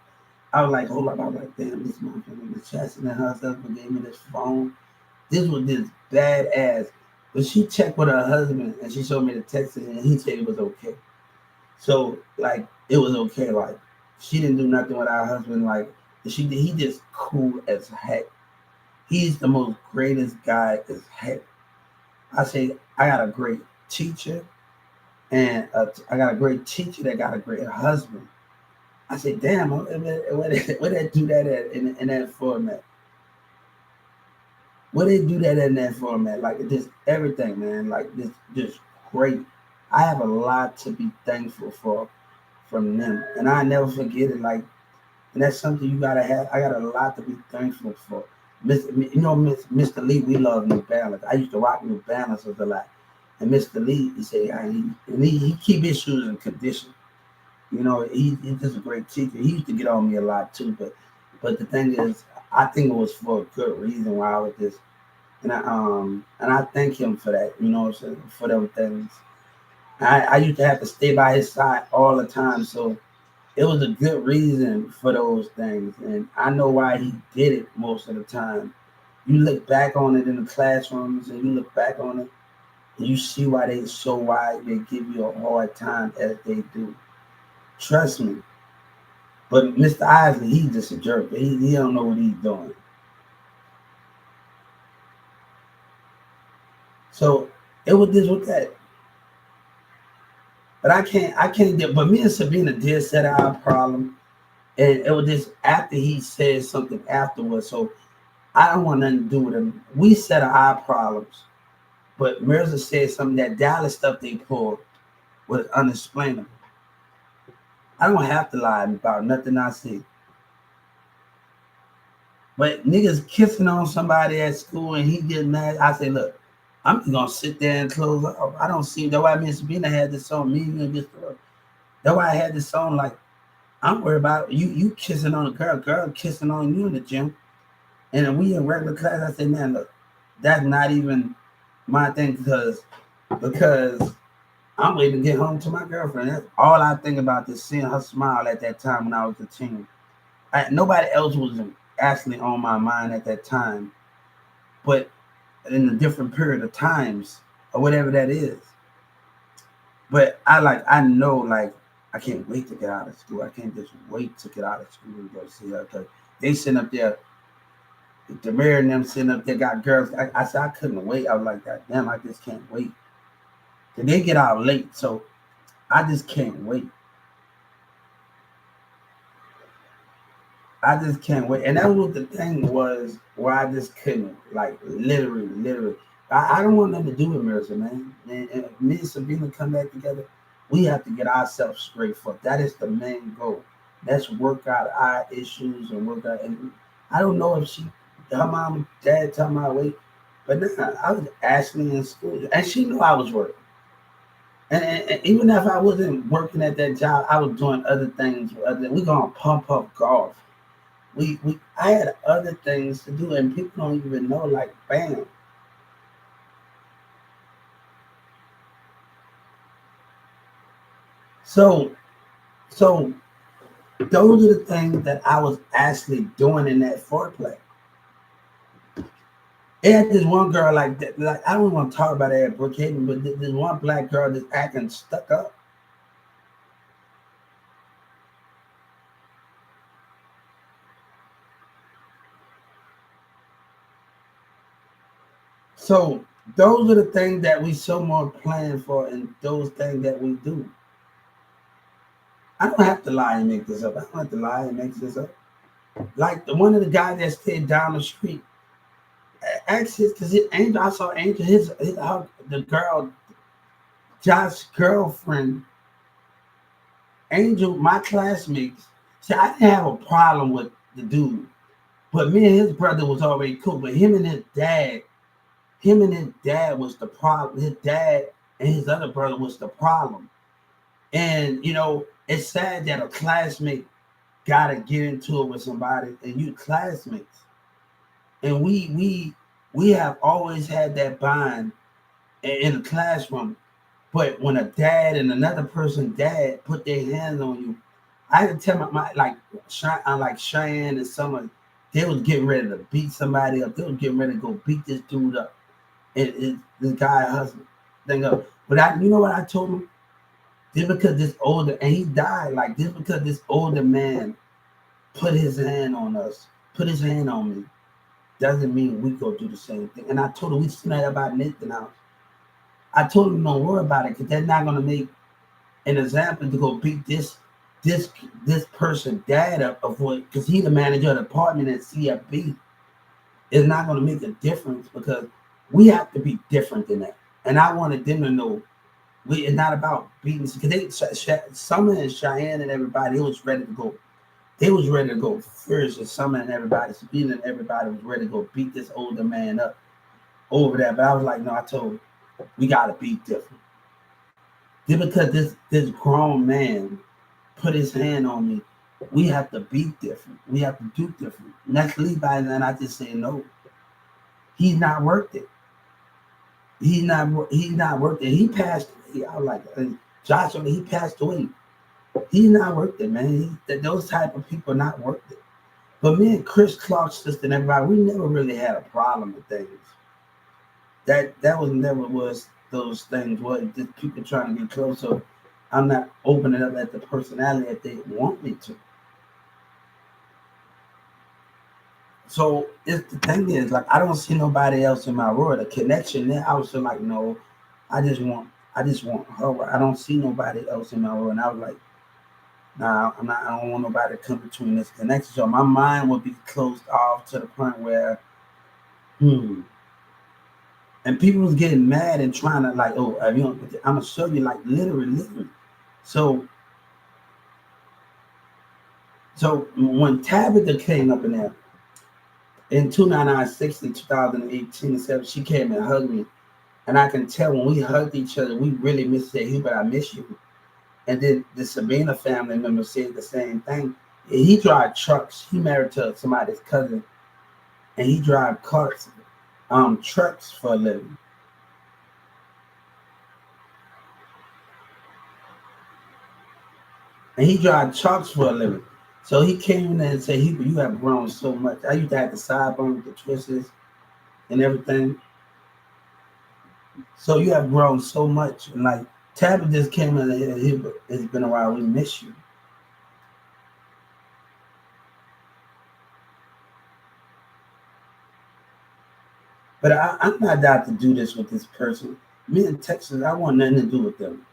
I was like, hold up. I was like, damn, this motherfucker, Miss Chastity and her husband gave me this phone. This was this badass. But she checked with her husband and she showed me the text and he said it was okay. So like it was okay. Like she didn't do nothing with our husband. Like he just cool as heck. He's the most greatest guy as heck. I say I got a great teacher, and I got a great teacher that got a great husband. I say, damn, where they do that at in that format? Where they do that in that format? Like just everything, man. Like this, just great. I have a lot to be thankful for from them, and I never forget it. Like, and that's something you gotta have. I got a lot to be thankful for. Mr. Lee, we love New Balance. I used to rock New Balances a lot. And Mr. Lee, he said, he keep his shoes in condition. You know, he's just a great teacher. He used to get on me a lot too, but the thing is, I think it was for a good reason why I was just, and I thank him for that. You know what I'm saying, for them things. I used to have to stay by his side all the time, so it was a good reason for those things, and I know why he did it most of the time. You look back on it in the classrooms, and you look back on it, and you see why why they give you a hard time as they do. Trust me. But Mr. Isley, he's just a jerk. He don't know what he's doing. So it was this with that. But I can't get. But me and Sabina did set our problem, and it was just after he said something afterwards. So I don't want nothing to do with him. We settled our problems, but Mirza said something that Dallas stuff they pulled was unexplainable. I don't have to lie about nothing I see. But niggas kissing on somebody at school and he get mad. I say, look, I'm just gonna sit there and close up. I don't see that's why me and Sabina had this song, me and this girl. That's why I had this song like I'm worried about you kissing on a girl kissing on you in the gym. And then we in regular class, I said, man, look, that's not even my thing because I'm waiting to get home to my girlfriend. That's all I think about is seeing her smile at that time when I was a teen. Nobody else was actually on my mind at that time, but in a different period of times or whatever that is. But I know like I can't wait to get out of school. I can't just wait to get out of school and go see her because they sitting up there. The mayor and them sitting up there got girls. I said I couldn't wait. I was like, God damn, I just can't wait. And they get out late, so I just can't wait. I just can't wait. And that was the thing was where I just couldn't, like literally. I don't want nothing to do with Marissa, man. And me and Sabina come back together. We have to get ourselves straight for that is the main goal. Let's work out our issues and work out. And I don't know if her mom, and dad, tell my wait, but nah, I was actually in school, and she knew I was working. And even if I wasn't working at that job, I was doing other things. We gonna pump up golf. I had other things to do, and people don't even know. Like, bam. So, so those are the things that I was actually doing in that foreplay. It had this one girl like that. Like, I don't want to talk about it at Brookhaven, but this one black girl that's acting stuck up. So those are the things that we so more plan for, and those things that we do. I don't have to lie and make this up. I don't have to lie and make this up. Like one of the guys that stayed down the street, asked his because Angel. I saw Angel. The girl, Josh's girlfriend, Angel. My classmates. See, I didn't have a problem with the dude, but me and his brother was already cool. But him and his dad was the problem. His dad and his other brother was the problem. And it's sad that a classmate gotta get into it with somebody, and you classmates. And we have always had that bond in the classroom. But when a dad and another person dad put their hands on you, I can tell like Cheyenne and someone, they was getting ready to beat somebody up. They was getting ready to go beat this dude up. This guy husband thing up. But you know what I told him? Just because this older, and he died, like just because this older man put his hand on us, put his hand on me, doesn't mean we go do the same thing. And I told him, we seen that about Nathan House. I told him don't worry about it, because they're not gonna make an example to go beat this this person dad up of what, because he's the manager of the department at CFB. It's not gonna make a difference, because we have to be different than that. And I wanted them to know it's not about beating, because Summer and Cheyenne and everybody, it was ready to go. They was ready to go first, and Summer and everybody, Sabina and everybody was ready to go beat this older man up over there. But I was like, no, I told him, we gotta be different. Just because this grown man put his hand on me, we have to be different. We have to do different. And that's Levi, and I just say no. He's not worth it. He's not worth it. He passed away. I was like, Joshua, he passed away. He's not worth it, man. Those type of people are not worth it. But me and Chris Clark's sister and everybody, we never really had a problem with things. That was never was those things. What just people trying to get close. So I'm not opening up at the personality that they want me to. So the thing is, like, I don't see nobody else in my world. A connection there. I was just like, no, I just want her. I don't see nobody else in my world. And I was like, nah, I don't want nobody to come between this connection. So my mind would be closed off to the point where, and people was getting mad and trying to like, oh, I'm gonna show you, like, literally. So when Tabitha came up in there in 2018, she came and hugged me. And I can tell when we hugged each other, we really missed that. Hubert, I miss you. And then the Sabina family member said the same thing. He drive trucks. He married to somebody's cousin, and he drive carts, trucks for a living. And he drive trucks for a living. So he came in there and said, Hubert, you have grown so much. I used to have the sideburn with the twists and everything. So you have grown so much. And like Tabitha just came in and said, Hubert, it's been a while. We miss you. But I'm not out to do this with this person. Me in Texas, I want nothing to do with them.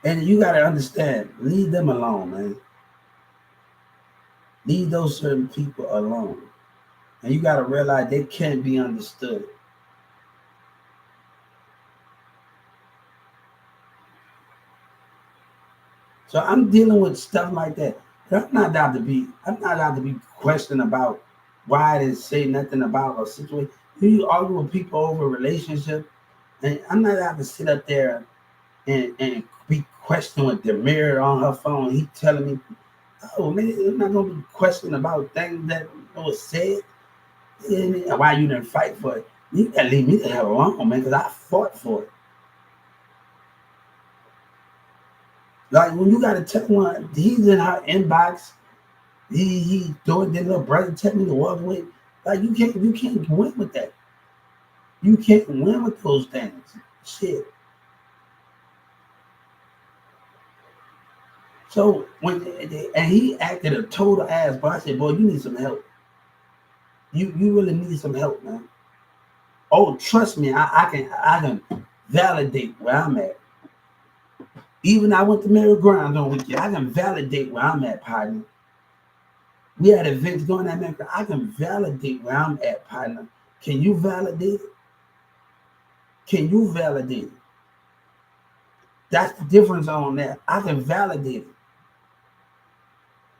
And you got to understand, leave them alone, man. Leave those certain people alone. And you got to realize they can't be understood. So I'm dealing with stuff like that. And I'm not out to be questioning about why I didn't say nothing about a situation. You argue with people over a relationship, and I'm not out to sit up there and be questioning with the mirror on her phone. He telling me, oh man, I'm not gonna be questioning about things that was said. And why you didn't fight for it? You gotta leave me the hell alone, man, because I fought for it. Like when you gotta tell one, he's in her inbox. He doing the little brother tell me to walk away. Like you can't win with that. You can't win with those things. Shit. So when and he acted a total ass, but I said, boy, you need some help. You really need some help, man. Oh, trust me, I can validate where I'm at. Even I went to Mary Ground on weekend. I can validate where I'm at, partner. We had events going at America. I can validate where I'm at, partner. Can you validate it? Can you validate it? That's the difference on that. I can validate it.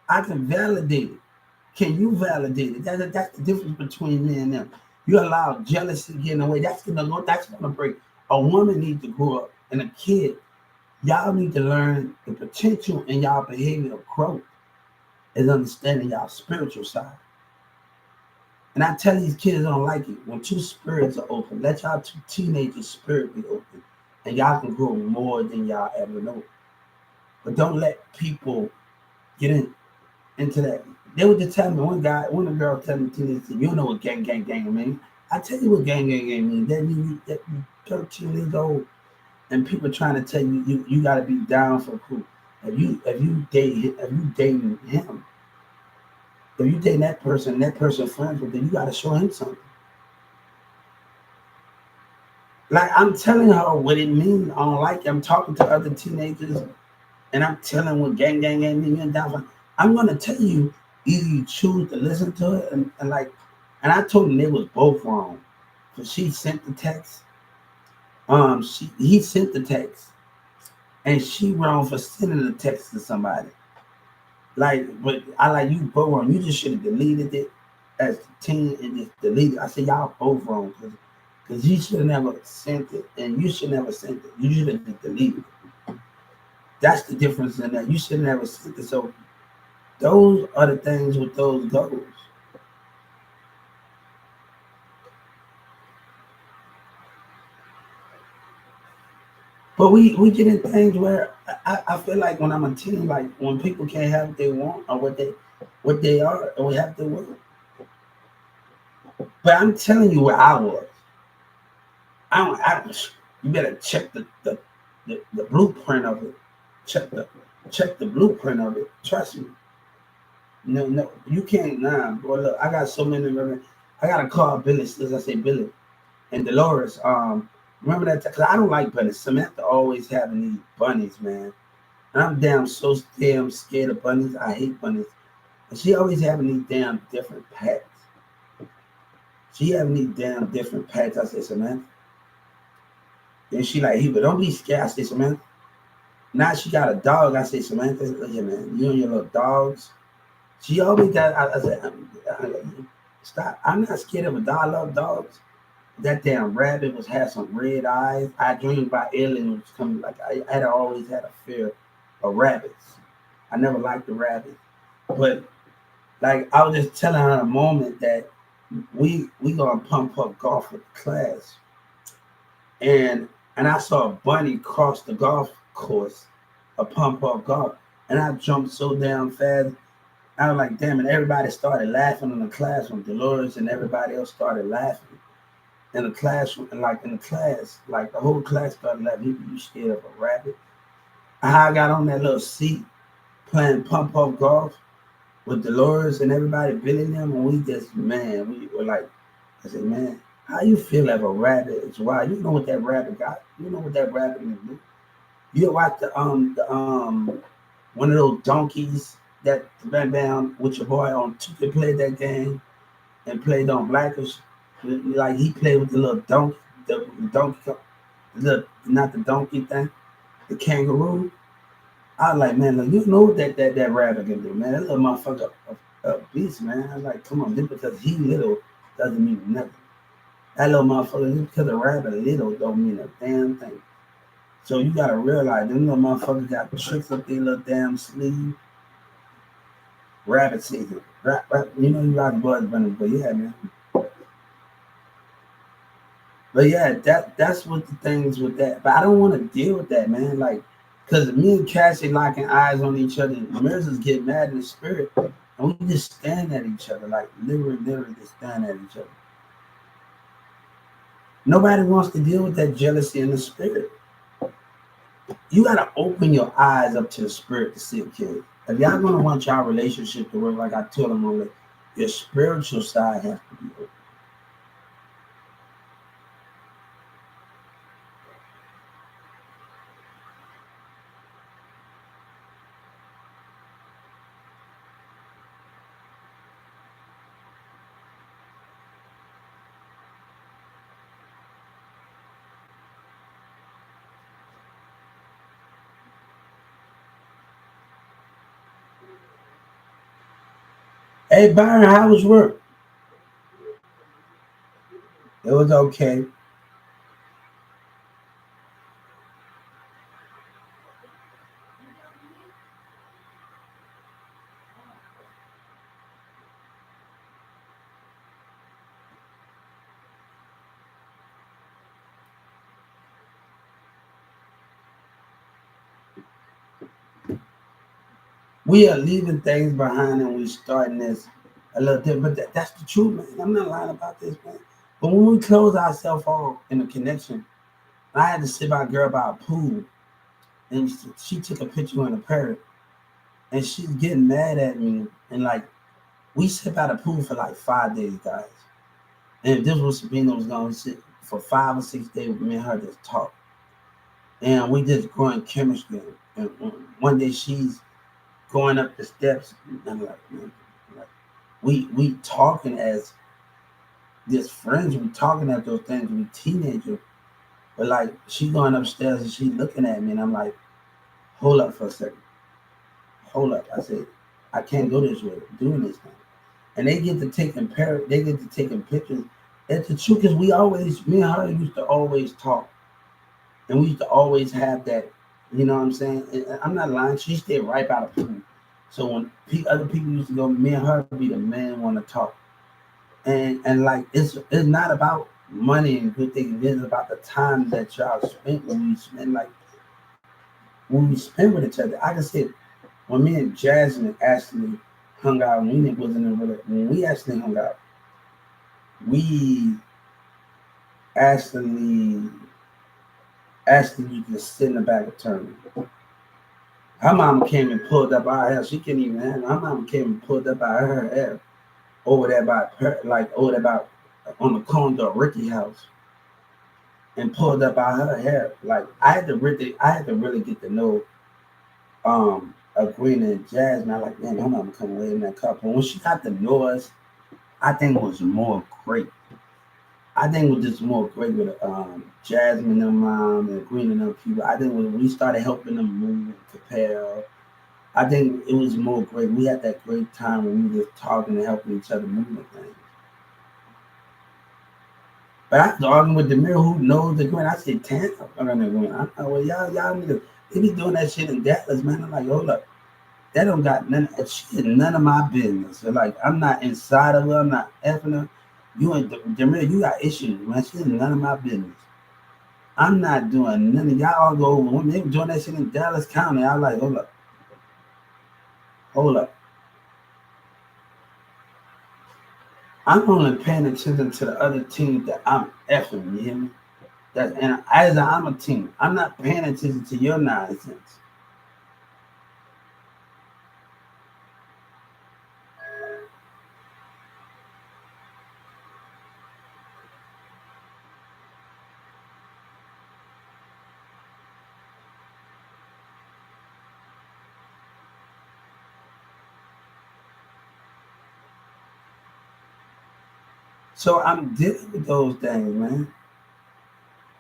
I can validate it. Can you validate it? That's the difference between me and them. You allow jealousy getting away. That's gonna break. A woman needs to grow up, and a kid. Y'all need to learn the potential in y'all behavioral growth is understanding y'all spiritual side. And I tell these kids I don't like it when two spirits are open. Let y'all two teenagers' spirit be open, and y'all can grow more than y'all ever know. But don't let people get into that. They would just tell me one girl tell me teenagers, you know what gang mean. I tell you what gang mean. That you 13 years old and people trying to tell you got to be down for who. If you dating him, if you dating that person friends with, then you got to show him something. Like I'm telling her what it means. I don't like it. I'm talking to other teenagers and I'm telling what gang means and down for. I'm gonna tell you either you choose to listen to it and I told him they was both wrong. So she sent the text. He sent the text and she wrong for sending the text to somebody. Like, but I like you both wrong. You just should have deleted it as the teen and just deleted. I said y'all both wrong because you should have never sent it and you should never sent it. You should have just deleted it. That's the difference in that. You should never sent it. So those are the things with those goals. But we get in things where I feel like when I'm a teen, like when people can't have what they want or what they are or have to work. But I'm telling you where I was. I don't you better check the blueprint of it. Check the check the blueprint of it. Trust me. No, you can't boy. Look, I got so many women. I gotta call Billy, as I say Billy and Dolores. Remember that? Because I don't like bunnies. Samantha always having these bunnies, man. And I'm damn scared of bunnies. I hate bunnies. And she always having these damn different pets. She having these damn different pets. I said, Samantha. Then she like, he, but don't be scared. I said, Samantha. Now she got a dog. I say, Samantha, look here, man. You and your little dogs. She always got, I said, stop. I'm not scared of a dog. I love dogs. That damn rabbit had some red eyes. I dreamed about aliens coming. Like I had always had a fear of rabbits. I never liked the rabbit, but like I was just telling her in a moment that we gonna pump up golf with the class, and I saw a bunny cross the golf course, a pump up golf, and I jumped so damn fast. I was like, damn it! Everybody started laughing in the classroom. Dolores and everybody else started laughing in the classroom, like the whole class started laughing. You scared of a rabbit? How I got on that little seat playing pump up golf with Dolores and everybody, Billy and them, and we just, man, we were like, I said, man, how you feel like a rabbit is wild? You know what that rabbit got? You know what that rabbit can do? You watch one of those donkeys that ran down with your boy on they played that game and played on Blackish. Like he played with the little donkey, the donkey, not the donkey thing, the kangaroo. I was like, man, look, you know what that rabbit can do, man. That little motherfucker a beast, man. I was like, come on, just because he little doesn't mean nothing. That little motherfucker, just because a rabbit little don't mean a damn thing. So you gotta realize them little motherfuckers got tricks up their little damn sleeve. Rabbit season. You know you got the blood running, but yeah, man. But yeah, that's what the things with that. But I don't want to deal with that, man. Like, cause me and Cassie locking eyes on each other, Mirrors get mad in the spirit, and we just stand at each other, like literally just stand at each other. Nobody wants to deal with that jealousy in the spirit. You gotta open your eyes up to the spirit to see it, kid. If y'all gonna want y'all relationship to work, like I told them earlier, your spiritual side has to be open. Hey Byron, how was work? It was okay. We are leaving things behind and we starting this a little different. But that's the truth, man. I'm not lying about this, man. But when we close ourselves off in a connection, I had to sit by a girl by a pool, and she took a picture in a parrot, and she's getting mad at me. And like, we sit by the pool for like 5 days, guys. And if this was Sabina was gonna sit for 5 or 6 days with me and her just talk. And we just growing chemistry. And one day she's going up the steps, and I'm like, man, like we talking as just friends, we talking at those things, we teenagers. But like she going upstairs and she looking at me and I'm like, hold up for a second. Hold up. I said, I can't go this way, doing this thing. And they get to taking pictures. And the truth is me and her used to always talk. And we used to always have that, you know what I'm saying? And I'm not lying, she stayed right by the pool. So when other people used to go, me and her be the man want to talk. And like it's not about money and good things. It's about the time that y'all spent when we spend with each other. I can say when me and Jasmine actually hung out, when we wasn't in when we actually hung out, we actually you just sit in the back of turn. Her mama came and pulled up our hair. She couldn't even handle. Her mama came and pulled up our her hair over there by like over there by on the corner of Ricky house and pulled up out her hair. Like I had to really get to know Agrina and Jasmine. I like, man, her mama come away in that couple. When she got to know us, I think it was more great. I think it was just more great with Jasmine and mom and Green and them people. I think when we started helping them move and prepare, I think it was more great. We had that great time when we were just talking and helping each other move and things. But I was arguing with the mirror who knows the Gwen. I said, "10 I'm gonna win." I'm like, well, y'all niggas, they be doing that shit in Dallas, man. I'm like, hold up. That don't got none of my business. So like, I'm not inside of her. I'm not effing her. You and Demir, you got issues, man. She none of my business. I'm not doing none of y'all all go over. When they were doing that shit in Dallas County, I was like, hold up. I'm only paying attention to the other team that I'm effing. You hear me? And as I'm a team, I'm not paying attention to your nonsense. So I'm dealing with those things, man.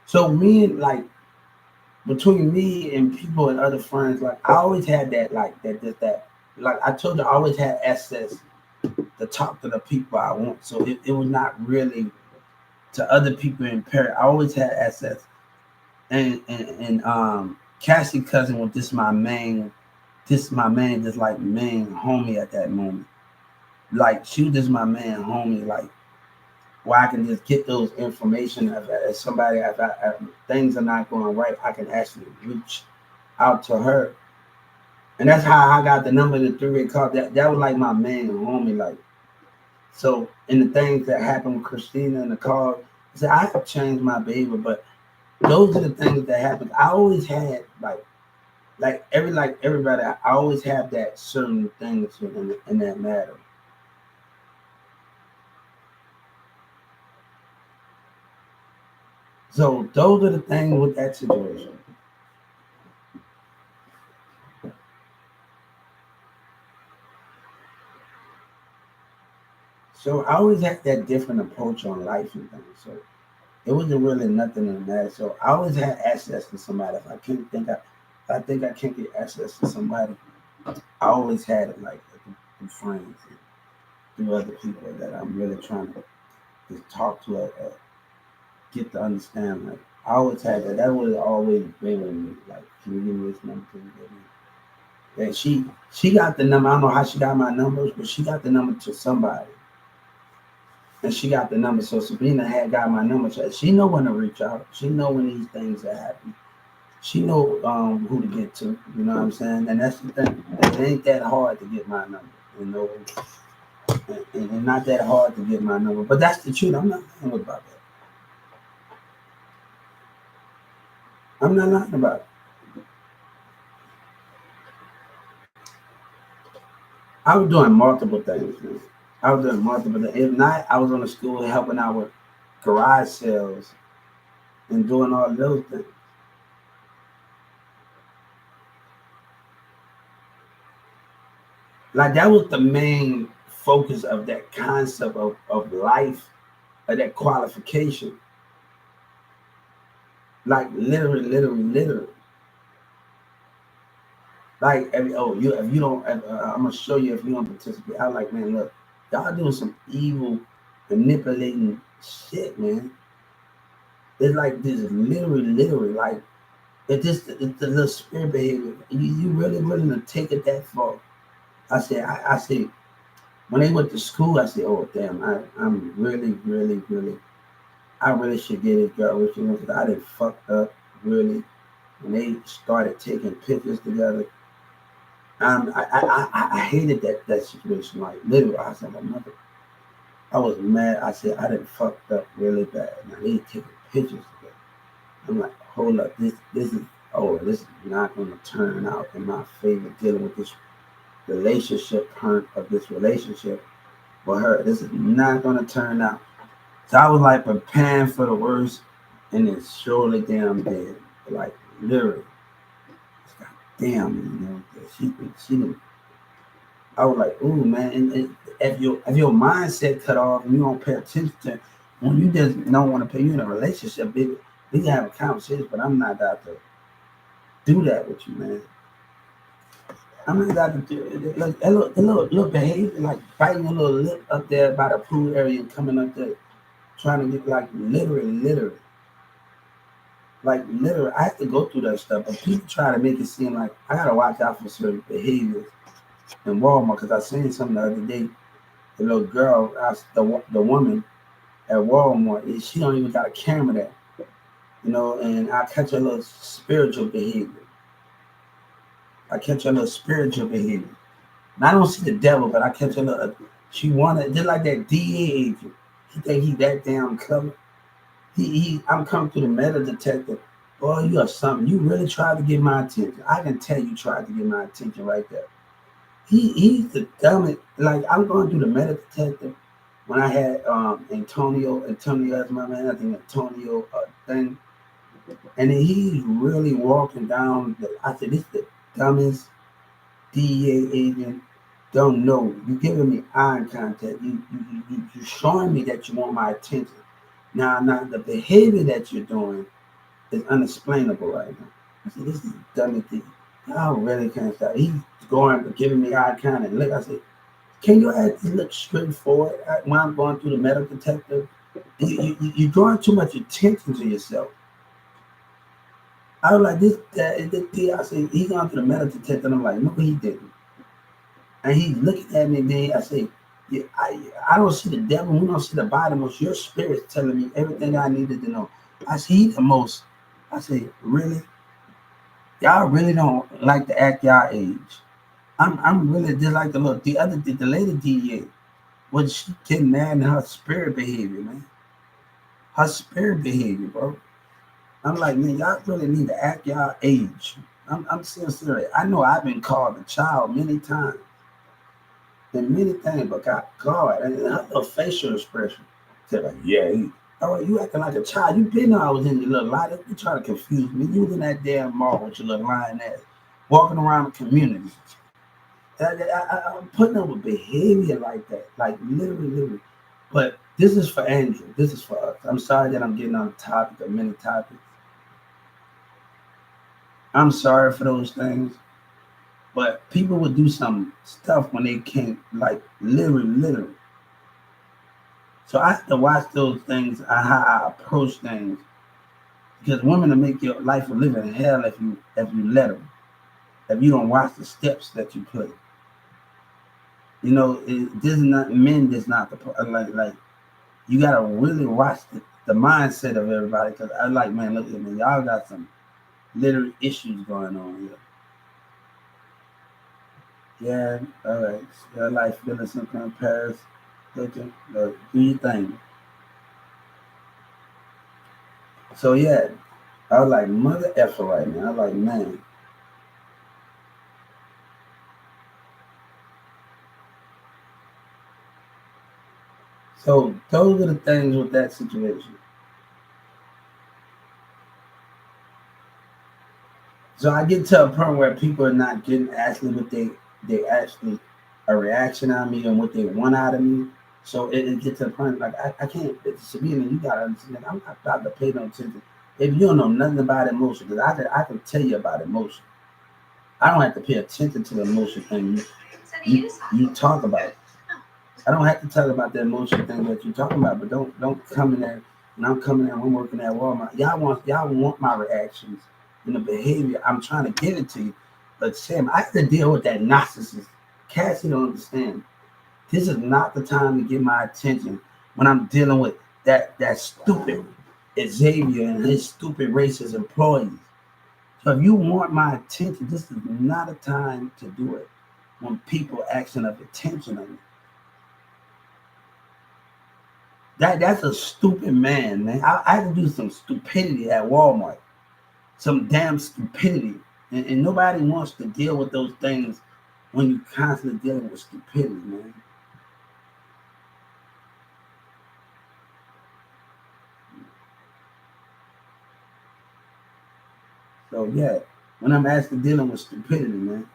So me and like between me and people and other friends, like I always had that, like that. Like I told you, I always had access to talk to the people I want. So it was not really to other people in Paris. I always had access. And Cassie cousin was just like main homie at that moment. Like she was just my man homie, like where I can just get those information if somebody if things are not going right, I can actually reach out to her. And that's how I got the number of the three-way call. That was like my main homie. Like so and the things that happened with Christina and the call, I said I have changed my behavior, but those are the things that happened. I always had like everybody, I always have that certain things in that matter. So those are the things with that situation. So I always had that different approach on life and things. So it wasn't really nothing in that. So I always had access to somebody. If I think I can't get access to somebody, I always had it like through friends and through other people that I'm really trying to just talk to, get to understand. Like I always had that. That would always been with me. Like, can you give me this number? Can you give me? And she got the number. I don't know how she got my numbers, but she got the number to somebody, and she got the number. So Sabrina had got my number. So she know when to reach out. She know when these things are happening. She know who to get to. You know what I'm saying? And that's the thing. It ain't that hard to get my number. You know, and not that hard to get my number. But that's the truth. I'm not lying about that. I'm not lying about it. I was doing multiple things, man. I was doing multiple things. If not, I was on the school helping out with garage sales and doing all those things. Like that was the main focus of that concept of life, of that qualification. Like literally. Like if you don't, I'm gonna show you if you don't participate. I like, man, look, y'all doing some evil, manipulating shit, man. It's like this, literally, like it's the little spirit behavior. You really willing to take it that far? I say when they went to school, I said, oh damn, I'm really, I really should get this girl with you because I did fucked up really. When they started taking pictures together, I hated that situation. Like literally, I said, my mother, I was mad. I said I did fucked up really bad. Now they taking pictures together. I'm like, hold up, this is not going to turn out in my favor dealing with this relationship part of this relationship with her. This is not going to turn out. So I was like preparing for the worst, and it surely damn did. Like literally, God damn, you know, she. I was like, ooh man, and if your mindset cut off and you don't pay attention to when you just don't want to pay you in a relationship, baby, we can have a conversation, but I'm not about to do that with you, man. I'm not about to do it. Like a little behavior, like biting a little lip up there by the pool area and coming up there trying to get like literally. I have to go through that stuff, but people try to make it seem like I gotta watch out for certain behaviors in Walmart because I seen something the other day. The little girl, the woman at Walmart, she don't even got a camera there, you know. And I catch a little spiritual behavior. I catch a little spiritual behavior. And I don't see the devil, but I catch a little. She wanted just like that DA agent. He think he that damn clever. I'm coming through the metal detector. Boy, you are something. You really tried to get my attention. I can tell you tried to get my attention right there. He's the dumbest. Like I'm going through the metal detector when I had Antonio as my man. I think Antonio thing, and then he's really walking down. I said, this is the dumbest DEA agent. Don't know. You giving me eye contact. You showing me that you want my attention. Now the behavior that you're doing is unexplainable right now. I said, this is dummy thing. I really can't stop. He's going, giving me eye contact. Look, I said, can you actually look straight forward when I'm going through the metal detector? You're drawing too much attention to yourself. I was like, this, I said, he's going through the metal detector. And I'm like, no, he didn't. And he's looking at me, then I say, yeah, I don't see the devil. We don't see the bottom. It's your spirit's telling me everything I needed to know. I see the most. I say, really? Y'all really don't like to act y'all age. I'm really just like the lady DA. Was she getting mad in her spirit behavior, man? Her spirit behavior, bro. I'm like, man, y'all really need to act y'all age. I'm serious. I know I've been called a child many times and many things, but God, and her little facial expression. Said like, yeah, all right, you acting like a child. You didn't know I was in your little lie. You trying to confuse me. You was in that damn mall with your little lying ass, walking around the community. I'm putting up with behavior like that, like literally. But this is for Andrew. This is for us. I'm sorry that I'm getting on the topic of many topics. I'm sorry for those things. But people would do some stuff when they can't, like literally. So I have to watch those things and how I approach things. Because women will make your life a living hell if you let them. If you don't watch the steps that you put. You know, this is not men. This not the like. You gotta really watch the mindset of everybody. Because I like, man, look at me. Y'all got some literal issues going on here. Yeah, all right. Your life feeling some kind of Paris. Do your thing. So yeah, I was like mother effer right now. I was like, man. So those are the things with that situation. So I get to a point where people are not getting actually what they actually a reaction on me and what they want out of me. So it gets to the point like I can't. Sabina, you gotta understand. I'm not about to pay no attention if you don't know nothing about emotion. Because I can tell you about emotion. I don't have to pay attention to the emotion thing you talk about. I don't have to tell about the emotional thing that you're talking about, but don't come in there. When I'm coming in, I'm working at Walmart. Y'all want my reactions and the behavior. I'm trying to give it to you, but Sam, I have to deal with that narcissist. Cassie don't understand. This is not the time to get my attention when I'm dealing with that stupid Xavier and his stupid racist employees. So if you want my attention, this is not a time to do it. When people asking of attention of me. That's a stupid man. I had to do some stupidity at Walmart, some damn stupidity, and nobody wants to deal with those things when you constantly dealing with stupidity, man. So yeah, when I'm actually dealing with stupidity, man.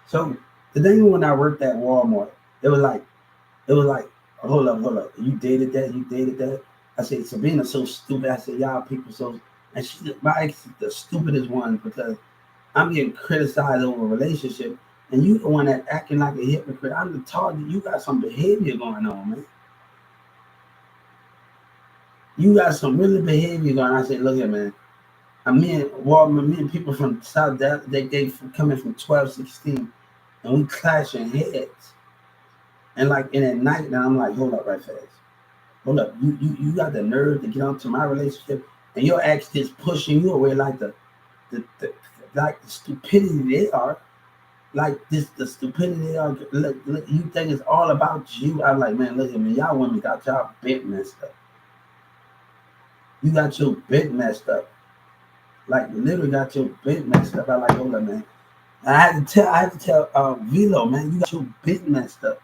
So the thing when I worked at Walmart, it was like it was like, hold up, you dated that, you dated that. I said Sabrina's so stupid. I said y'all people so, and she my ex is the stupidest one because I'm getting criticized over a relationship, and you the one that acting like a hypocrite. I'm the target. You got some behavior going on, man. You got some really behavior going on. I said, look here, man. Me and people from South Dallas, they coming from 12, 16, and we clashing heads. And like in at night, and I'm like, hold up right fast. Hold up. You got the nerve to get onto my relationship, and your ex is pushing you away like the like the stupidity they are. Like this, the stupidity they are. Look, you think it's all about you. I'm like, man, look at me. Y'all women got y'all bit messed up. You got your bit messed up. Like literally got your bit messed up. I like, hold up, man. I had to tell Velo, man, you got your bit messed up.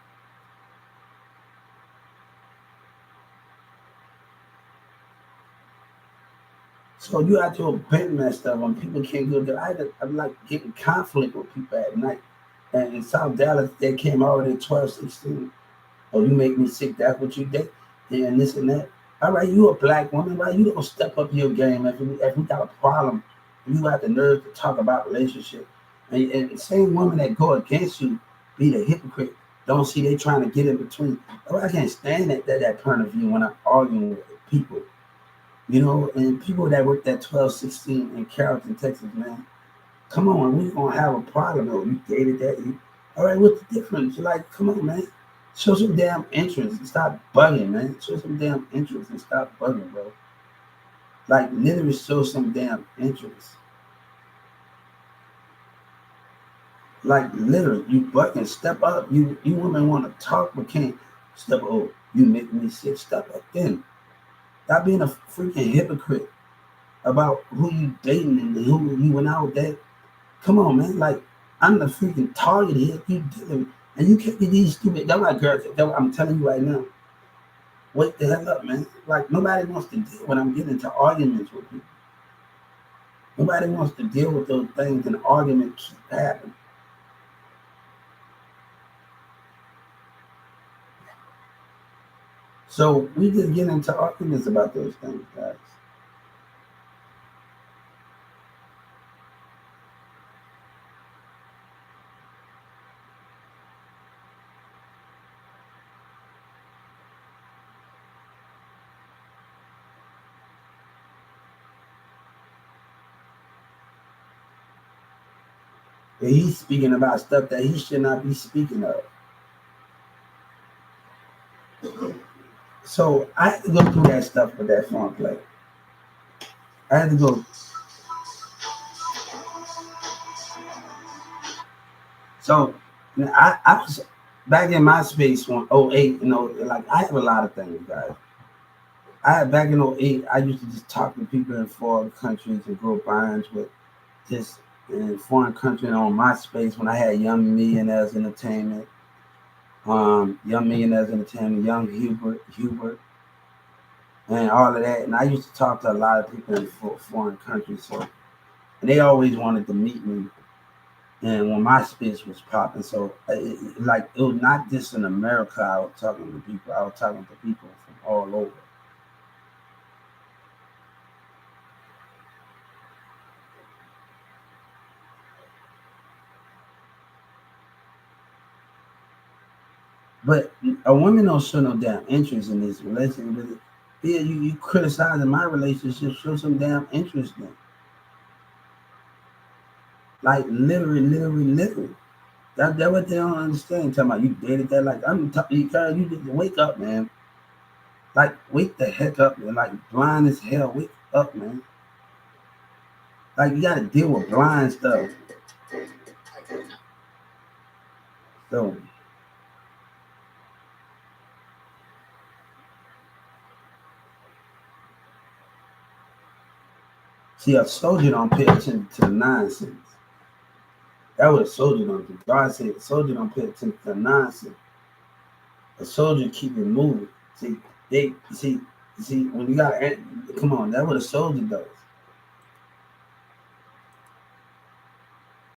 So you have to abandon that stuff when people can't go there. I'm like getting conflict with people at night. And in South Dallas, they came out at 12, 16. Oh, you make me sick. That's what you did. And this and that. All right, you a black woman, right? You don't step up your game. If we got a problem, you have the nerve to talk about relationship. And the same woman that go against you be the hypocrite. Don't see they trying to get in between. Oh, I can't stand that point of view when I'm arguing with people. And people that worked at 12, 16 in Carrollton, Texas, man. Come on, we gonna have a problem. Oh, you dated that. All right, what's the difference? You're like, come on, man. Show some damn interest and stop bugging, man. Show some damn interest and stop bugging, bro. Like, literally show some damn interest. Like, literally, you bugging, step up. You women want to talk but can't step up. Oh, you make me sick, step up then. Stop being a freaking hypocrite about who you dating and who you went out with that. Come on, man. Like, I'm the freaking target here. You dealing, and you can't be these stupid. That's why, girls. I'm telling you right now. Wake the hell up, man. Like, nobody wants to deal when I'm getting into arguments with people. Nobody wants to deal with those things, and the argument keep happening. So we just get into arguments about those things, guys. And he's speaking about stuff that he should not be speaking of. So I had to go through that stuff with that phone play. I had to go. So I was back in my space on '08. Like, I have a lot of things, guys. I had back in '08. I used to just talk to people in foreign countries and grow bonds with just in foreign countries on MySpace when I had Young Millionaires Entertainment, Young Hubert, and all of that. And I used to talk to a lot of people in foreign countries. So, and they always wanted to meet me. And when MySpace was popping, so it was not just in America. I was talking to people. I was talking to people from all over. But a woman don't show no damn interest in this relationship. Yeah, you criticizing my relationship, show some damn interest in. Like, literally. That what they don't understand. Talking about you dated that. Like, I'm talking you, girl, you need to wake up, man. Like, wake the heck up, man. Like, blind as hell. Wake up, man. Like, you gotta deal with blind stuff. So see, a soldier don't pay attention to the nonsense. That what a soldier don't do. God said a soldier don't pay attention to the nonsense. A soldier keep it moving. See, when you gotta come on, that's what a soldier does.